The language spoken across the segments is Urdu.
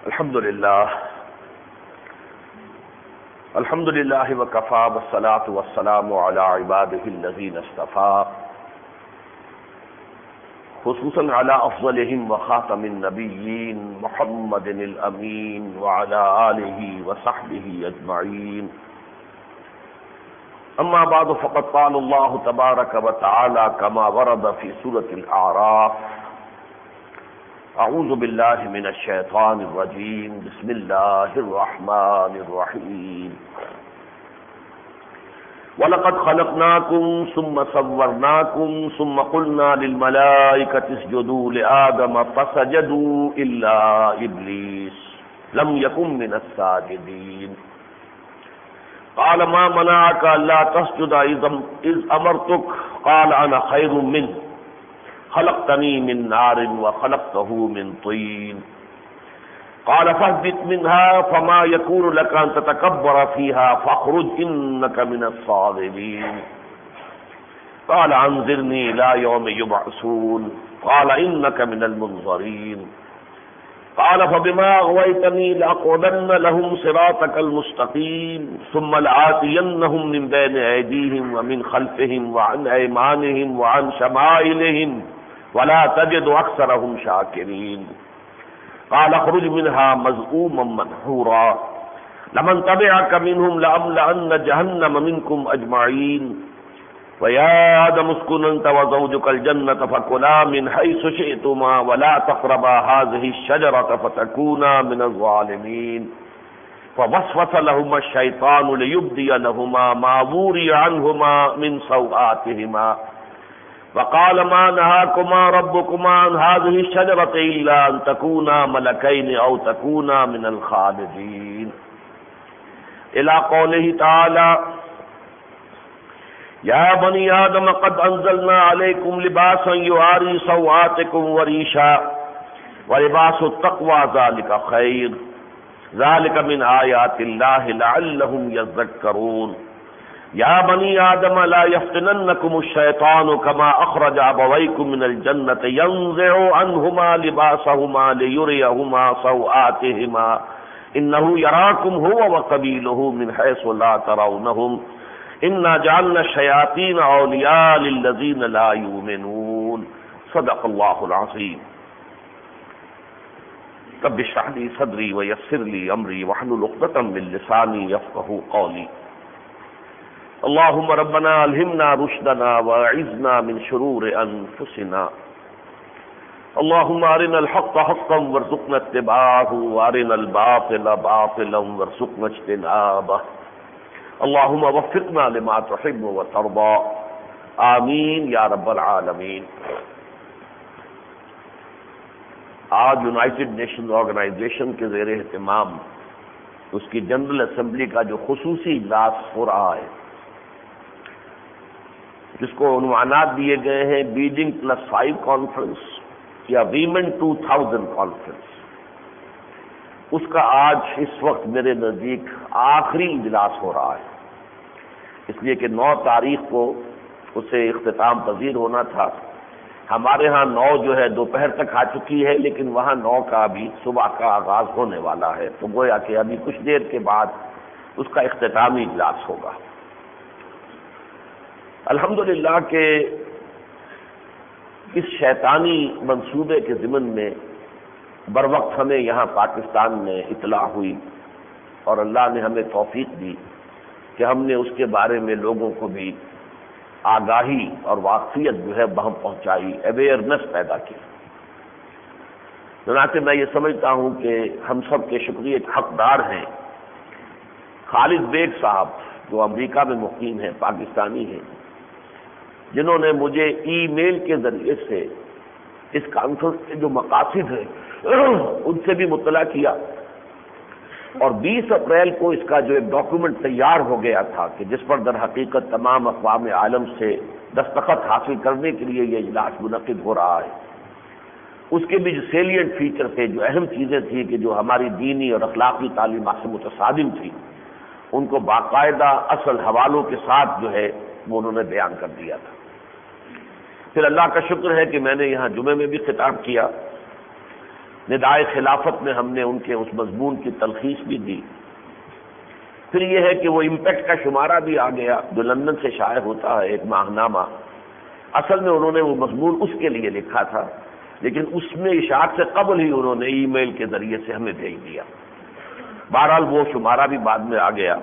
الحمد للہ وکفى والصلاة والسلام على عباده الذین اصطفى خصوصا على افضلهم وخاتم النبیین محمد الامین وعلى آلہ وصحبہ اجمعین. اما بعد فقد قال اللہ تبارک وتعالی كما ورد في سورة الاعراف: اعوذ باللہ من الشیطان الرجیم بسم اللہ الرحمن الرحیم. وَلَقَدْ خَلَقْنَاكُمْ ثُمَّ صَوَّرْنَاكُمْ ثُمَّ قُلْنَا لِلْمَلَائِكَةِ اسْجُدُوا لِآدَمَ فَسَجَدُوا إِلَّا إِبْلِيسَ لَمْ يَكُنْ مِنَ السَّاجِدِينَ. قَالَ مَا مَنَعَكَ أَلَّا تَسْجُدَ إِذْ أَمَرْتُكَ قَالَ أَنَا خَيْرٌ مِّنْهُ خلقتني من نار وخلقته من طين. قال فاهبط منها فما يكون لك أن تتكبر فيها فاخرج إنك من الصاغرين. قال أنظرني إلى يوم يبعثون. قال إنك من المنظرين. قال فبما أغويتني لأقعدن لهم صراطك المستقيم ثم لآتينهم من بين أيديهم ومن خلفهم وعن أيمانهم وعن شمائلهم ولا تجد أكثرهم شاكرين. قال اخرج منها مذءوما مدحورا لمن تبعك منهم لأملأن جهنم منكم أجمعين. ويا آدم اسكن أنت وزوجك الجنة فكلا من حيث شئتما ولا تقربا هذه الشجرة فتكونا من الظالمين. فوسوس لهما الشيطان ليبدي لهما ما وري عنهما من سوآتهما وقال ما نهاكما ربكما عن هذه الشجرة إلا أن تكونا ملكين أو تكونا من الخالدين. إلى قوله تعالى: يا بني آدم قد أنزلنا عليكم لباسا يواري سوآتكم وريشا ولباس التقوى ذلك خير ذلك من آيات الله لعلهم يذكرون. يا بني آدم لا يفتننكم الشيطان كما أخرج أبويكم من الجنة ينزع عنهما لباسهما ليريهما سوآتهما إنه يراكم هو وقبيله من حيث لا ترونهم إنا جعلنا الشياطين أولياء للذين لا يؤمنون. صدق الله العظيم. رب اشرح لي صدري ويسر لي أمري واحلل عقدة من لساني يفقهوا قولي. اللهم ربنا ألهمنا رشدنا وأعذنا من شرور أنفسنا. اللهم أرنا الحق حقا وارزقنا اتباعه وأرنا الباطل باطلا وارزقنا اجتنابه. اللهم وفقنا لما تحب وترضى. آمین یا رب العالمین. آج یونائٹڈ نیشنز آرگنائزیشن کے زیر اہتمام اس کی جنرل اسمبلی کا جو خصوصی اجلاس ہو رہا ہے، جس کو عنوانات دیے گئے ہیں بیجنگ+5 کانفرنس یا ویمن 2000 کانفرنس، اس کا آج اس وقت میرے نزدیک آخری اجلاس ہو رہا ہے، اس لیے کہ 9 تاریخ کو اسے اختتام پذیر ہونا تھا. ہمارے ہاں 9 جو ہے دوپہر تک آ چکی ہے، لیکن وہاں 9 کا بھی صبح کا آغاز ہونے والا ہے، تو گویا کہ ابھی کچھ دیر کے بعد اس کا اختتامی اجلاس ہوگا. الحمدللہ کہ اس شیطانی منصوبے کے ضمن میں بروقت ہمیں یہاں پاکستان میں اطلاع ہوئی اور اللہ نے ہمیں توفیق دی کہ ہم نے اس کے بارے میں لوگوں کو بھی آگاہی اور واقفیت جو ہے بہم پہنچائی، اویئرنیس پیدا کی. چنانچہ میں یہ سمجھتا ہوں کہ ہم سب کے شکریہ کے حقدار ہیں خالد بیگ صاحب، جو امریکہ میں مقیم ہیں، پاکستانی ہیں، جنہوں نے مجھے ای میل کے ذریعے سے اس کانفرنس کے جو مقاصد ہیں ان سے بھی مطلع کیا، اور 20 اپریل کو اس کا جو ایک ڈاکیومنٹ تیار ہو گیا تھا کہ جس پر در حقیقت تمام اقوام عالم سے دستخط حاصل کرنے کے لیے یہ اجلاس منعقد ہو رہا ہے، اس کے بھی جو سیلینٹ فیچر تھے، جو اہم چیزیں تھیں کہ جو ہماری دینی اور اخلاقی تعلیمات سے متصادم تھی، ان کو باقاعدہ اصل حوالوں کے ساتھ جو ہے وہ انہوں نے بیان کر دیا تھا. پھر اللہ کا شکر ہے کہ میں نے یہاں جمعے میں بھی خطاب کیا ندائے خلافت میں ہم نے ان کے اس مضمون کی تلخیص بھی دی۔ پھر یہ ہے کہ وہ امپیکٹ کا شمارہ بھی آ گیا جو لندن سے شائع ہوتا ہے، ایک ماہنامہ۔ اصل میں انہوں نے وہ مضمون اس کے لیے لکھا تھا، لیکن اس میں اشاعت سے قبل ہی انہوں نے ای میل کے ذریعے سے ہمیں بھیج دیا۔ بہرحال وہ شمارہ بھی بعد میں آ گیا۔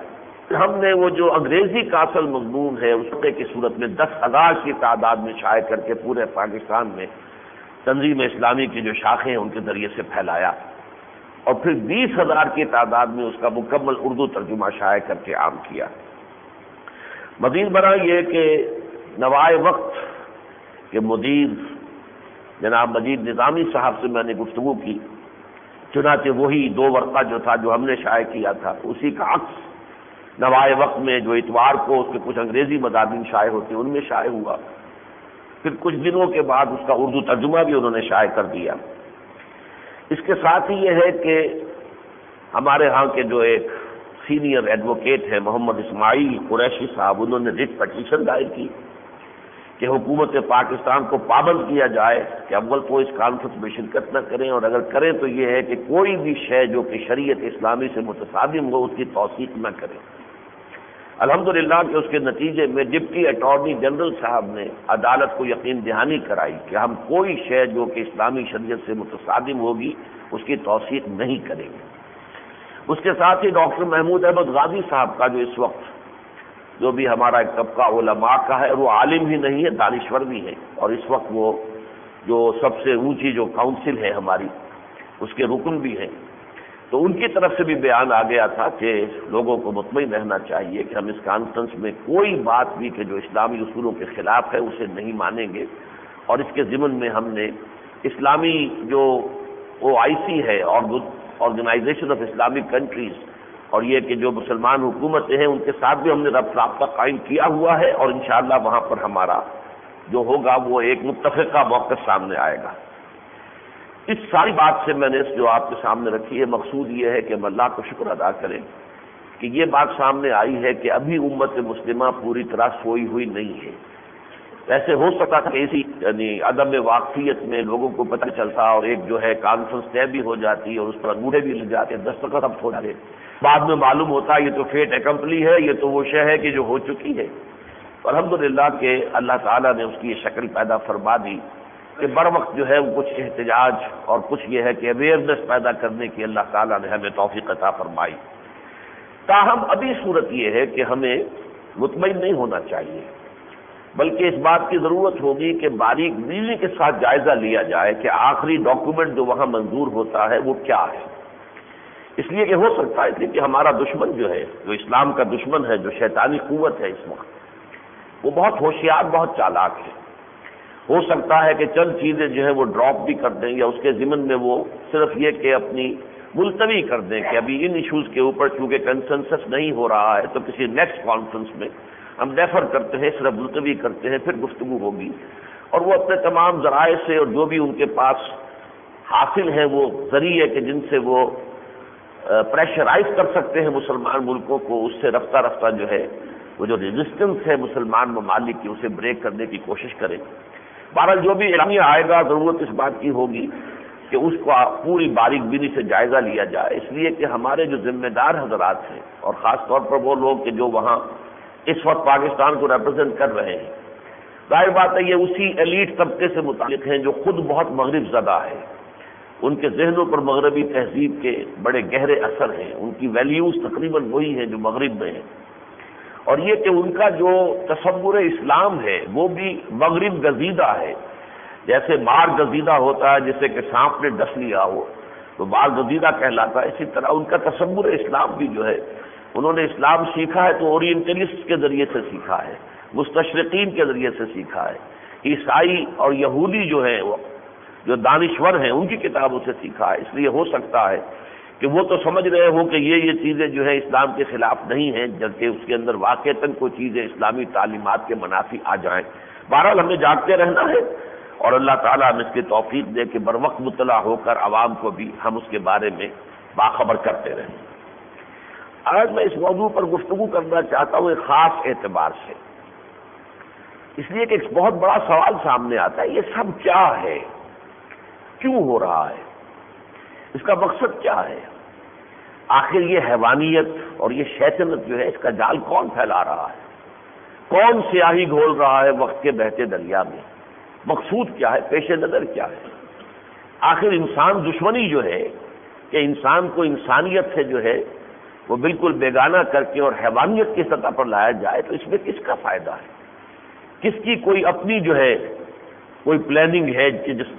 ہم نے وہ جو انگریزی کا اصل مضمون ہے اس کی صورت میں 10,000 کی تعداد میں شائع کر کے پورے پاکستان میں تنظیم اسلامی کی جو شاخیں ہیں ان کے ذریعے سے پھیلایا، اور پھر 20,000 کی تعداد میں اس کا مکمل اردو ترجمہ شائع کر کے عام کیا۔ مزید برآں یہ کہ نوائے وقت کے مدیر جناب مجید نظامی صاحب سے میں نے گفتگو کی، چنانچہ وہی 2 ورقہ جو تھا جو ہم نے شائع کیا تھا اسی کا عکس نوائے وقت میں جو اتوار کو اس کے کچھ انگریزی مضامین شائع ہوتے ہیں ان میں شائع ہوا۔ پھر کچھ دنوں کے بعد اس کا اردو ترجمہ بھی انہوں نے شائع کر دیا۔ اس کے ساتھ ہی یہ ہے کہ ہمارے ہاں کے جو ایک سینئر ایڈوکیٹ ہیں محمد اسماعیل قریشی صاحب، انہوں نے ریٹ پٹیشن دائر کی کہ حکومت پاکستان کو پابند کیا جائے کہ اول تو اس کانفرنس میں شرکت نہ کریں، اور اگر کریں تو یہ ہے کہ کوئی بھی شے جو کہ شریعت اسلامی سے متصادم ہو اس کی توثیق نہ کریں۔ الحمدللہ کہ اس کے نتیجے میں ڈپٹی اٹارنی جنرل صاحب نے عدالت کو یقین دہانی کرائی کہ ہم کوئی شے جو کہ اسلامی شریعت سے متصادم ہوگی اس کی توثیق نہیں کریں گے۔ اس کے ساتھ ہی ڈاکٹر محمود احمد غازی صاحب کا جو اس وقت جو بھی ہمارا ایک طبقہ علماء کا ہے، وہ عالم ہی نہیں ہے، دانشور بھی ہے، اور اس وقت وہ جو سب سے اونچی جو کونسل ہے ہماری اس کے رکن بھی ہیں، تو ان کی طرف سے بھی بیان آ گیا تھا کہ لوگوں کو مطمئن رہنا چاہیے کہ ہم اس کانفرنس میں کوئی بات بھی کہ جو اسلامی اصولوں کے خلاف ہے اسے نہیں مانیں گے، اور اس کے ضمن میں ہم نے اسلامی جو OIC ہے اور آرگنائزیشن آف اسلامک کنٹریز اور یہ کہ جو مسلمان حکومتیں ہیں ان کے ساتھ بھی ہم نے رابطہ قائم کیا ہوا ہے، اور انشاءاللہ وہاں پر ہمارا جو ہوگا وہ ایک متفقہ موقف سامنے آئے گا۔ اس ساری بات سے میں نے جو آپ کے سامنے رکھی ہے، مقصود یہ ہے کہ ہم اللہ کو شکر ادا کریں کہ یہ بات سامنے آئی ہے کہ ابھی امت مسلمہ پوری طرح سوئی ہوئی نہیں ہے۔ ایسے ہو سکتا تھا کہ اسی یعنی عدم واقفیت میں لوگوں کو پتہ چلتا اور ایک جو ہے کانفرنس طے بھی ہو جاتی اور اس پر انگوٹھے بھی لگ جاتے، دستخط اب ہو جاتے، بعد میں معلوم ہوتا یہ تو فیٹ اکمپلی ہے، یہ تو وہ شے ہے کہ جو ہو چکی ہے۔ الحمدللہ کہ اللہ تعالیٰ نے اس کی یہ شکل پیدا فرما دی کہ بر وقت جو ہے وہ کچھ احتجاج اور کچھ یہ ہے کہ اویئرنیس پیدا کرنے کی اللہ تعالیٰ نے ہمیں توفیق عطا فرمائی۔ تاہم ابھی صورت یہ ہے کہ ہمیں مطمئن نہیں ہونا چاہیے، بلکہ اس بات کی ضرورت ہوگی کہ باریک بینی کے ساتھ جائزہ لیا جائے کہ آخری ڈاکومنٹ جو وہاں منظور ہوتا ہے وہ کیا ہے۔ اس لیے کہ ہو سکتا ہے اس لیے کہ ہمارا دشمن جو ہے، جو اسلام کا دشمن ہے، جو شیطانی قوت ہے اس وقت، وہ بہت ہوشیار، بہت چالاک ہے۔ ہو سکتا ہے کہ چند چیزیں جو ہیں وہ ڈراپ بھی کر دیں، یا اس کے ضمن میں وہ صرف یہ کہ اپنی ملتوی کر دیں کہ ابھی ان ایشوز کے اوپر چونکہ کنسنسس نہیں ہو رہا ہے تو کسی نیکسٹ کانفرنس میں ہم ڈیفر کرتے ہیں، صرف ملتوی کرتے ہیں، پھر گفتگو ہوگی، اور وہ اپنے تمام ذرائع سے اور جو بھی ان کے پاس حاصل ہیں وہ ذریعے کہ جن سے وہ پریشرائز کر سکتے ہیں مسلمان ملکوں کو، اس سے رفتہ رفتہ جو ہے وہ جو ریزسٹنس ہے مسلمان ممالک کی اسے بریک کرنے کی کوشش کریں۔ بہرحال جو بھی اعلامیہ آئے گا ضرورت اس بات کی ہوگی کہ اس کو پوری باریک بینی سے جائزہ لیا جائے، اس لیے کہ ہمارے جو ذمہ دار حضرات ہیں اور خاص طور پر وہ لوگ کہ جو وہاں اس وقت پاکستان کو ریپرزینٹ کر رہے ہیں، ظاہر بات ہے یہ اسی ایلیٹ طبقے سے متعلق ہیں جو خود بہت مغرب زدہ ہے، ان کے ذہنوں پر مغربی تہذیب کے بڑے گہرے اثر ہیں، ان کی ویلیوز تقریباً وہی ہیں جو مغرب میں ہیں، اور یہ کہ ان کا جو تصور اسلام ہے وہ بھی مغرب گزیدہ ہے۔ جیسے مار گزیدہ ہوتا ہے جسے کہ سانپ نے ڈس لیا ہو تو مار گزیدہ کہلاتا ہے، اسی طرح ان کا تصور اسلام بھی جو ہے، انہوں نے اسلام سیکھا ہے تو اورینٹلسٹ کے ذریعے سے سیکھا ہے، مستشرقین کے ذریعے سے سیکھا ہے، عیسائی اور یہودی جو ہیں وہ جو دانشور ہیں ان کی کتابوں سے سیکھا ہے۔ اس لیے ہو سکتا ہے کہ وہ تو سمجھ رہے ہوں کہ یہ چیزیں جو ہیں اسلام کے خلاف نہیں ہیں، جبکہ اس کے اندر واقعتاً کوئی چیزیں اسلامی تعلیمات کے منافی آ جائیں۔ بہرحال ہمیں جاگتے رہنا ہے اور اللہ تعالیٰ ہمیں اس کی توفیق دے کہ بر وقت مطلع ہو کر عوام کو بھی ہم اس کے بارے میں باخبر کرتے رہیں۔ آج میں اس موضوع پر گفتگو کرنا چاہتا ہوں ایک خاص اعتبار سے، اس لیے کہ ایک بہت بڑا سوال سامنے آتا ہے، یہ سب کیا ہے، کیوں ہو رہا ہے؟ اس کا مقصد کیا ہے؟ آخر یہ حیوانیت اور یہ شیطنت جو ہے، اس کا جال کون پھیلا رہا ہے؟ کون سیاہی گھول رہا ہے وقت کے بہتے دریا میں؟ مقصود کیا ہے؟ پیش نظر کیا ہے؟ آخر انسان دشمنی جو ہے کہ انسان کو انسانیت سے جو ہے وہ بالکل بیگانہ کر کے اور حیوانیت کی سطح پر لایا جائے، تو اس میں کس کا فائدہ ہے؟ کس کی کوئی اپنی جو ہے کوئی پلاننگ ہے کہ جس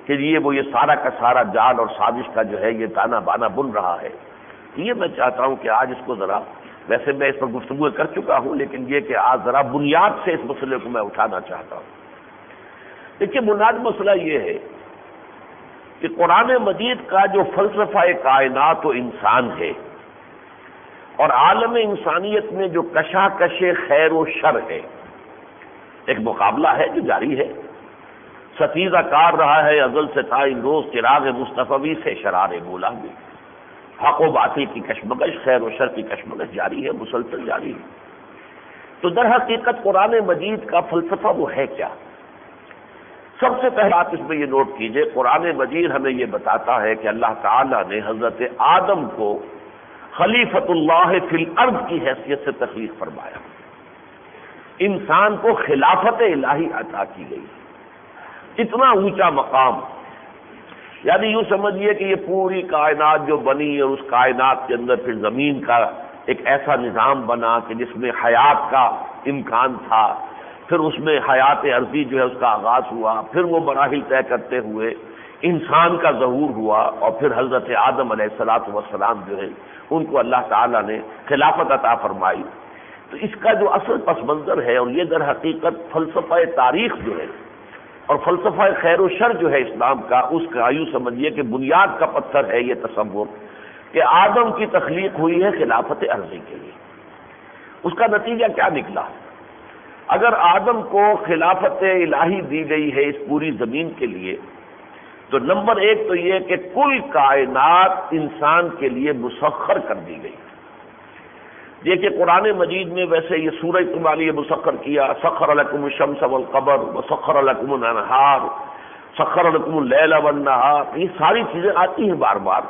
کے لیے وہ یہ سارا کا سارا جال اور سازش کا جو ہے یہ تانا بانا بن رہا ہے؟ یہ میں چاہتا ہوں کہ آج اس کو ذرا، ویسے میں اس پر گفتگو کر چکا ہوں، لیکن یہ کہ آج ذرا بنیاد سے اس مسئلے کو میں اٹھانا چاہتا ہوں۔ دیکھیے، بنیاد مسئلہ یہ ہے کہ قرآن مجید کا جو فلسفہ کائنات و انسان ہے اور عالم انسانیت میں جو کشاکش خیر و شر ہے، ایک مقابلہ ہے جو جاری ہے، ستیزہ کار رہا ہے ازل سے تا ان روز، چراغ مصطفی سے شرار مولا میں، حق و باطل کی کشمکش، خیر و شر کی کشمکش جاری ہے، مسلسل جاری ہے۔ تو در حقیقت قرآن مجید کا فلسفہ وہ ہے کیا؟ سب سے پہلے آپ اس میں یہ نوٹ کیجئے، قرآن مجید ہمیں یہ بتاتا ہے کہ اللہ تعالیٰ نے حضرت آدم کو خلیفۃ اللہ فی الارض کی حیثیت سے تخلیق فرمایا، انسان کو خلافت الہی عطا کی گئی، اتنا اونچا مقام، یعنی یوں سمجھیے کہ یہ پوری کائنات جو بنی اور اس کائنات کے اندر پھر زمین کا ایک ایسا نظام بنا کہ جس میں حیات کا امکان تھا، پھر اس میں حیات ارضی جو ہے اس کا آغاز ہوا، پھر وہ مراحل طے کرتے ہوئے انسان کا ظہور ہوا، اور پھر حضرت آدم علیہ السلام جو ہے ان کو اللہ تعالیٰ نے خلافت عطا فرمائی۔ تو اس کا جو اصل پس منظر ہے، اور یہ در حقیقت فلسفہ تاریخ جو ہے اور فلسفہ خیر و شر جو ہے اسلام کا، اس کا یوں سمجھیے کہ بنیاد کا پتھر ہے یہ تصور کہ آدم کی تخلیق ہوئی ہے خلافت ارضی کے لیے۔ اس کا نتیجہ کیا نکلا؟ اگر آدم کو خلافت الہی دی گئی ہے اس پوری زمین کے لیے، تو نمبر ایک تو یہ کہ کل کائنات انسان کے لیے مسخر کر دی گئی۔ دیکھیے قرآن مجید میں ویسے یہ سورہ تمہارے لیے مسخر کیا، سخر لکم الشمس والقمر وسخر لکم الانہار سخر لکم اللیل والنہار، یہ ساری چیزیں آتی ہیں بار بار۔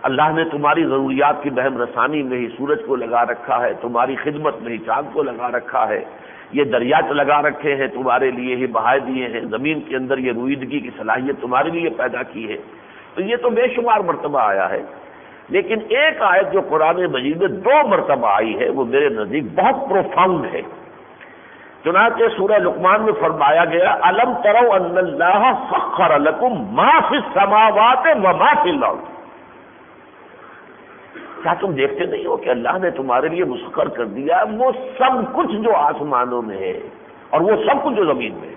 اللہ نے تمہاری ضروریات کی بہم رسانی میں ہی سورج کو لگا رکھا ہے، تمہاری خدمت میں ہی چاند کو لگا رکھا ہے، یہ دریا لگا رکھے ہیں تمہارے لیے ہی بہائے دیے ہیں، زمین کے اندر یہ رویدگی کی صلاحیت تمہارے لیے پیدا کی ہے۔ تو یہ تو بے شمار مرتبہ آیا ہے، لیکن ایک آیت جو قرآن مجید میں 2 مرتبہ آئی ہے وہ میرے نزدیک بہت پروفاؤنڈ ہے۔ چنانچہ سورہ لقمان میں فرمایا گیا، الم تروا ان اللہ سخر لکم ما فی السماوات و ما فی الارض، کیا تم دیکھتے نہیں ہو کہ اللہ نے تمہارے لیے مسخر کر دیا وہ سب کچھ جو آسمانوں میں ہے اور وہ سب کچھ جو زمین میں ہے،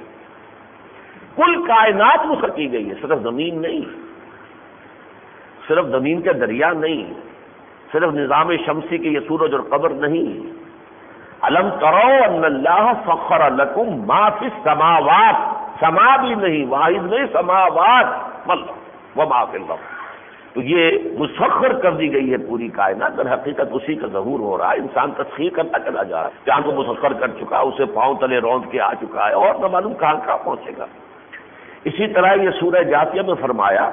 کل کائنات مسخر کی گئی ہے، صرف زمین نہیں، صرف زمین کے دریا نہیں، صرف نظام شمسی کے یہ سورج اور قمر نہیں۔ الم تروا ان اللہ سخر لکم ما فی السماوات، سما بھی نہیں، واحد نہیں، سماوات وما فی الارض، تو یہ مسخر کر دی گئی ہے پوری کائنات۔ در حقیقت اسی کا ظہور ہو رہا ہے، انسان تسخیر کرتا چلا جا رہا ہے، چاند کو مسخر کر چکا، اسے پاؤں تلے روند کے آ چکا ہے، اور نہ معلوم کہاں کہاں پہنچے گا۔ اسی طرح یہ سورہ جاثیہ میں فرمایا،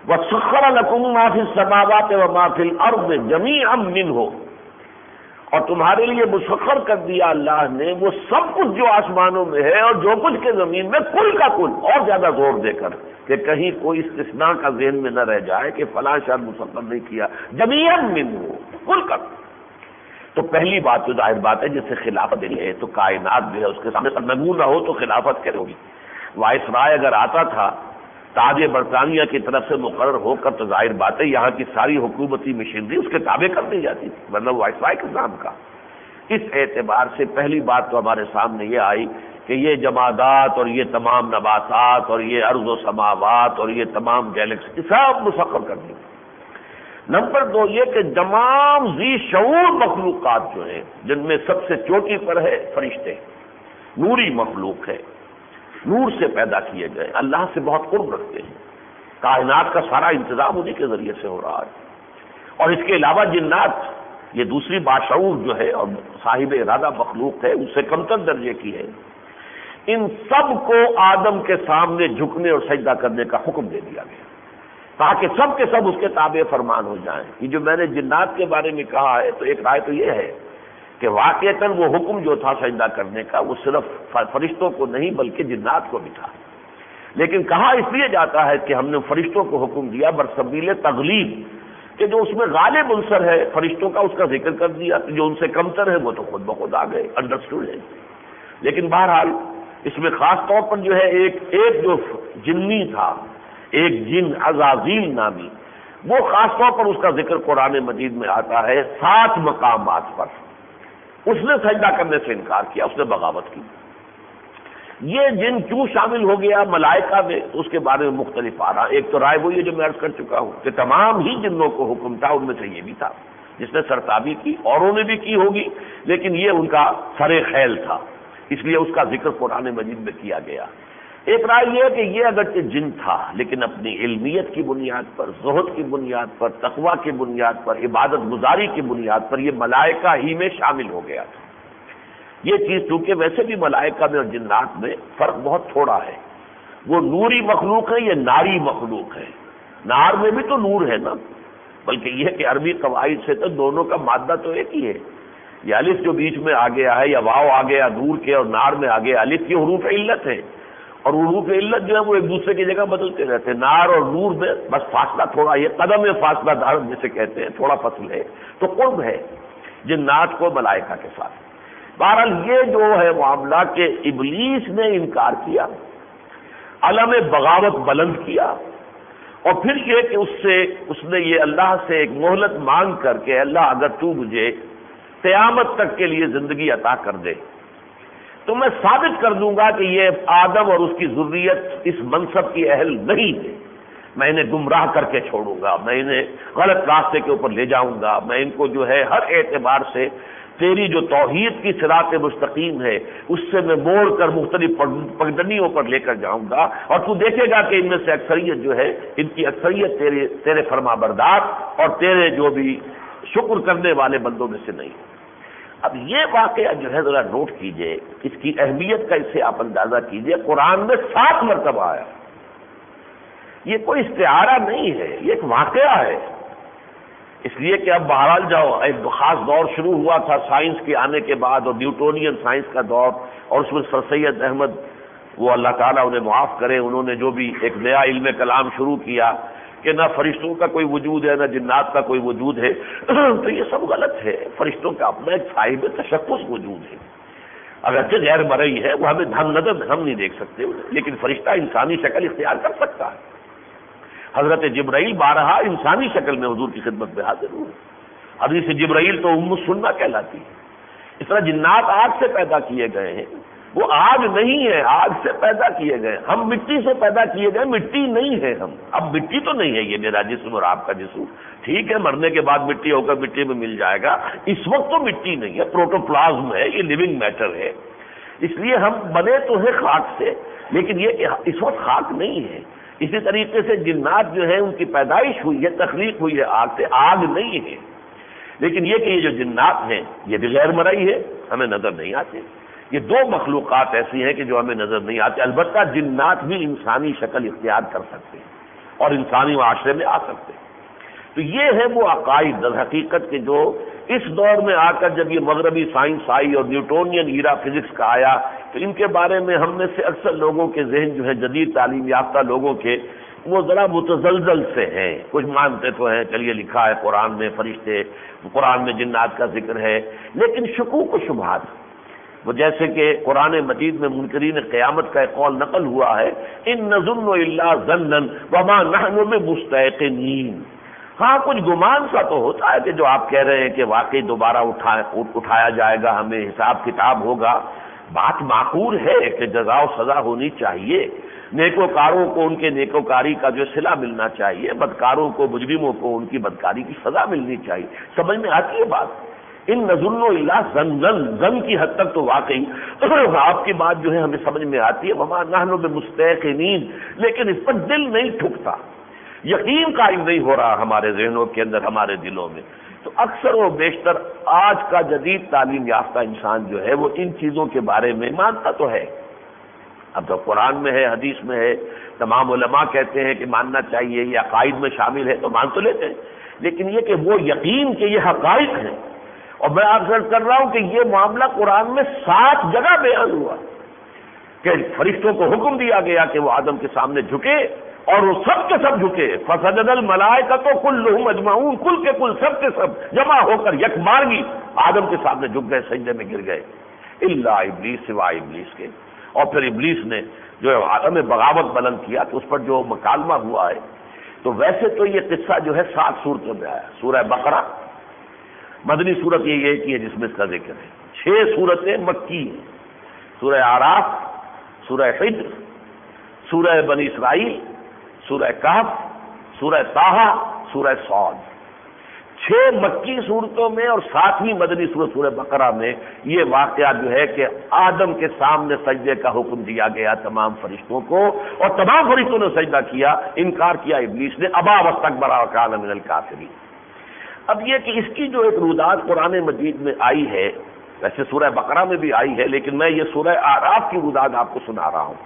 وَسَخَّرَ لَكُم مَّا فِي السَّمَاوَاتِ وَمَا فِي الْأَرْضِ جَمِيعًا مِّنْهُ، اور تمہارے لیے مسخر کر دیا اللہ نے وہ سب کچھ جو آسمانوں میں ہے اور جو کچھ کے زمین میں، کل کا کل، اور زیادہ زور دے کر کہ کہیں کوئی استثناء کا ذہن میں نہ رہ جائے کہ فلاں شاید مسخر نہیں کیا، جمیعاً منہ، کل کا۔ تو پہلی بات تو ظاہر بات ہے جس سے خلافت ہے، تو کائنات جو ہے اس کے سامنے نمو نہ ہو تو خلافت کیا ہوگی؟ وائسرائے اگر آتا تھا تاج برطانیہ کی طرف سے مقرر ہو کر، تو ظاہر بات ہے یہاں کی ساری حکومتی مشینری اس کے تابع کر دی جاتی تھی، مطلب وائسرائے کے نام کا۔ اس اعتبار سے پہلی بات تو ہمارے سامنے یہ آئی کہ یہ جمادات اور یہ تمام نباتات اور یہ ارض و سماوات اور یہ تمام گیلیکسی سب مسخر کر دی۔ نمبر 2 یہ کہ تمام ذی شعور مخلوقات جو ہیں، جن میں سب سے چوٹی پر ہے فرشتے، نوری مخلوق ہے، نور سے پیدا کیے گئے، اللہ سے بہت قرب رکھتے ہیں، کائنات کا سارا انتظام انہی کے ذریعے سے ہو رہا ہے۔ اور اس کے علاوہ جنات، یہ دوسری باشعور جو ہے اور صاحب ارادہ مخلوق ہے، اس سے کمتر درجے کی ہے، ان سب کو آدم کے سامنے جھکنے اور سجدہ کرنے کا حکم دے دیا گیا۔ تاکہ سب کے سب اس کے تابع فرمان ہو جائیں۔ یہ جو میں نے جنات کے بارے میں کہا ہے تو ایک رائے تو یہ ہے کہ واقعتاً وہ حکم جو تھا سجدہ کرنے کا وہ صرف فرشتوں کو نہیں بلکہ جنات کو بھی تھا، لیکن کہا اس لیے جاتا ہے کہ ہم نے فرشتوں کو حکم دیا برسبیل تغلیب کہ جو اس میں غالب عنصر ہے فرشتوں کا اس کا ذکر کر دیا، جو ان سے کمتر ہے وہ تو خود بخود آ گئے، انڈرسٹوڈ ہے۔ لیکن بہرحال اس میں خاص طور پر جو ہے ایک جو جنی تھا، ایک جن عزازیل نامی، وہ خاص طور پر اس کا ذکر قرآن مجید میں آتا ہے 7 مقامات پر۔ اس نے سجدہ کرنے سے انکار کیا، اس نے بغاوت کی۔ یہ جن کیوں شامل ہو گیا ملائکہ میں تو اس کے بارے میں مختلف آ رہا۔ ایک تو رائے وہی ہے جو میں عرض کر چکا ہوں کہ تمام ہی جنوں کو حکم تھا، ان میں سے یہ بھی تھا جس نے سرتابی کی، اوروں نے بھی کی ہوگی لیکن یہ ان کا سر خیل تھا، اس لیے اس کا ذکر قرآن مجید میں کیا گیا۔ ایک رائے یہ ہے کہ یہ اگرچہ جن تھا لیکن اپنی علمیت کی بنیاد پر، زہد کی بنیاد پر، تقوی کی بنیاد پر، عبادت گزاری کی بنیاد پر یہ ملائکہ ہی میں شامل ہو گیا تھا۔ یہ چیز چونکہ ویسے بھی ملائکہ میں اور جنات میں فرق بہت تھوڑا ہے، وہ نوری مخلوق ہے، یہ ناری مخلوق ہے۔ نار میں بھی تو نور ہے نا، بلکہ یہ کہ عربی قواعد سے تو دونوں کا مادہ تو ایک ہی ہے۔ یہ الف جو بیچ میں آ گیا ہے یا واو آ گیا نور کے اور نار میں آ گیا الف، یہ حروف علت ہے، اور حروف علت جو ہے وہ ایک دوسرے کی جگہ بدلتے رہتے ہیں۔ نار اور نور میں بس فاصلہ تھوڑا، یہ قدم ہے فاصلہ دار جسے کہتے ہیں، تھوڑا فصل ہے، تو قرب ہے جنات کو ملائکہ کے ساتھ۔ بہرحال یہ جو ہے معاملہ کہ ابلیس نے انکار کیا، علم بغاوت بلند کیا، اور پھر یہ کہ اس نے یہ اللہ سے ایک مہلت مانگ کر کے اللہ اگر تو مجھے قیامت تک کے لیے زندگی عطا کر دے تو میں ثابت کر دوں گا کہ یہ آدم اور اس کی ذریت اس منصب کی اہل نہیں ہے، میں انہیں گمراہ کر کے چھوڑوں گا، میں انہیں غلط راستے کے اوپر لے جاؤں گا، میں ان کو جو ہے ہر اعتبار سے تیری جو توحید کی صراط مستقیم ہے اس سے میں موڑ کر مختلف پگڈنڈیوں پر لے کر جاؤں گا، اور تو دیکھے گا کہ ان میں سے اکثریت جو ہے ان کی اکثریت تیرے فرما بردار اور تیرے جو بھی شکر کرنے والے بندوں میں سے نہیں۔ اب یہ واقعہ جو ہے ذرا نوٹ کیجئے، اس کی اہمیت کا اس سے آپ اندازہ کیجئے۔ قرآن میں 7 مرتبہ آیا، یہ کوئی استعارہ نہیں ہے، یہ ایک واقعہ ہے۔ اس لیے کہ اب بہرحال جاؤ ایک خاص دور شروع ہوا تھا سائنس کے آنے کے بعد، اور نیوٹونین سائنس کا دور، اور اس میں سر سید احمد وہ اللہ تعالیٰ انہیں معاف کرے، انہوں نے جو بھی ایک نیا علم کلام شروع کیا کہ نہ فرشتوں کا کوئی وجود ہے نہ جنات کا کوئی وجود ہے، تو یہ سب غلط ہے۔ فرشتوں کا اپنا ایک صاحب تشخص وجود ہے، اگرچہ غیر مرئی ہے، وہ ہمیں ہم نہیں دیکھ سکتے، لیکن فرشتہ انسانی شکل اختیار کر سکتا ہے۔ حضرت جبرائیل بارہا انسانی شکل میں حضور کی خدمت میں حاضر ہوئے، حدیث جبرائیل تو ام السنہ کہلاتی ہے۔ اس طرح جنات آگ سے پیدا کیے گئے ہیں، وہ آگ نہیں ہے، آگ سے پیدا کیے گئے، ہم مٹی سے پیدا کیے گئے، مٹی نہیں ہے ہم۔ اب مٹی تو نہیں ہے یہ میرا جسم اور آپ کا جسم، ٹھیک ہے مرنے کے بعد مٹی ہو کر مٹی میں مل جائے گا، اس وقت تو مٹی نہیں ہے، پروٹوپلازم ہے، یہ لیونگ میٹر ہے۔ اس لیے ہم بنے تو ہیں خاک سے، لیکن یہ کہ اس وقت خاک نہیں ہے۔ اسی طریقے سے جنات جو ہیں ان کی پیدائش ہوئی ہے، تخلیق ہوئی ہے آگ سے، آگ نہیں ہے۔ لیکن یہ کہ یہ جو جنات ہیں یہ بھی غیر مرئی ہے، ہمیں نظر نہیں آتے۔ یہ 2 مخلوقات ایسی ہیں کہ جو ہمیں نظر نہیں آتے۔ البتہ جنات بھی انسانی شکل اختیار کر سکتے ہیں اور انسانی معاشرے میں آ سکتے ہیں۔ تو یہ ہے وہ عقائد در حقیقت کے جو اس دور میں آ کر جب یہ مغربی سائنس آئی اور نیوٹونین ایرا فزکس کا آیا تو ان کے بارے میں ہم میں سے اکثر لوگوں کے ذہن جو ہے جدید تعلیم یافتہ لوگوں کے وہ ذرا متزلزل سے ہیں۔ کچھ مانتے تو ہیں چلیے لکھا ہے قرآن میں فرشتے، قرآن میں جنات کا ذکر ہے، لیکن شکوک و شبہات، وہ جیسے کہ قرآن مجید میں منکرین قیامت کا ایک قول نقل ہوا ہے، ان نظن الا ظنا وما نحن بمستيقنين۔ ہاں کچھ گمان سا تو ہوتا ہے کہ جو آپ کہہ رہے ہیں کہ واقعی دوبارہ اٹھایا جائے گا، ہمیں حساب کتاب ہوگا، بات معقول ہے کہ جزا و سزا ہونی چاہیے، نیکوکاروں کو ان کے نیکوکاری کا جو صلہ ملنا چاہیے، بدکاروں کو مجرموں کو ان کی بدکاری کی سزا ملنی چاہیے، سمجھ میں آتی ہے بات۔ ان نظن الا ظنا، ظن کی حد تک تو واقعی آپ کی بات جو ہے ہمیں سمجھ میں آتی ہے، وما نحن بمستيقنين، لیکن اس پر دل نہیں ٹھکتا، یقین قائم نہیں ہو رہا ہمارے ذہنوں کے اندر، ہمارے دلوں میں۔ تو اکثر و بیشتر آج کا جدید تعلیم یافتہ انسان جو ہے وہ ان چیزوں کے بارے میں مانتا تو ہے، اب تو قرآن میں ہے، حدیث میں ہے، تمام علماء کہتے ہیں کہ ماننا چاہیے، یہ عقائد میں شامل ہے تو مان تو لیتے ہیں، لیکن یہ کہ وہ یقین کہ یہ حقائق ہیں. اور میں آپ سے کر رہا ہوں کہ یہ معاملہ قرآن میں 7 جگہ بیان ہوا کہ فرشتوں کو حکم دیا گیا کہ وہ آدم کے سامنے جھکے، اور وہ سب کے سب جھکے. فسجد الملائکۃ کلھم اجمعون، کل کے کل سب کے سب جمع ہو کر یکبارگی آدم کے سامنے جھک گئے، سجدے میں گر گئے، الا ابلیس، سوائے ابلیس کے. اور پھر ابلیس نے جو عالم بغاوت بلند کیا تو اس پر جو مکالمہ ہوا ہے، تو ویسے تو یہ قصہ جو ہے 7 سورتوں میں آیا. سورہ بقرہ مدنی سورت یہ ایک ہی ہے جس میں اس کا ذکر ہے. 6 سورتیں مکی ہیں، سورہ اعراف، سورہ حجر، سورہ بنی اسرائیل، سورہ کہف، سورہ طٰہٰ، سورہ صاد. 6 مکی صورتوں میں اور 7ویں مدنی سورت سورہ بقرہ میں یہ واقعہ جو ہے کہ آدم کے سامنے سجدے کا حکم دیا گیا تمام فرشتوں کو، اور تمام فرشتوں نے سجدہ کیا. انکار کیا ابلیس نے، ابا واستکبر وکان من الکافرین. اب یہ کہ اس کی جو ایک روداد قرآن مجید میں آئی ہے، ویسے سورہ بقرہ میں بھی آئی ہے، لیکن میں یہ سورہ اعراف کی روداد آپ کو سنا رہا ہوں.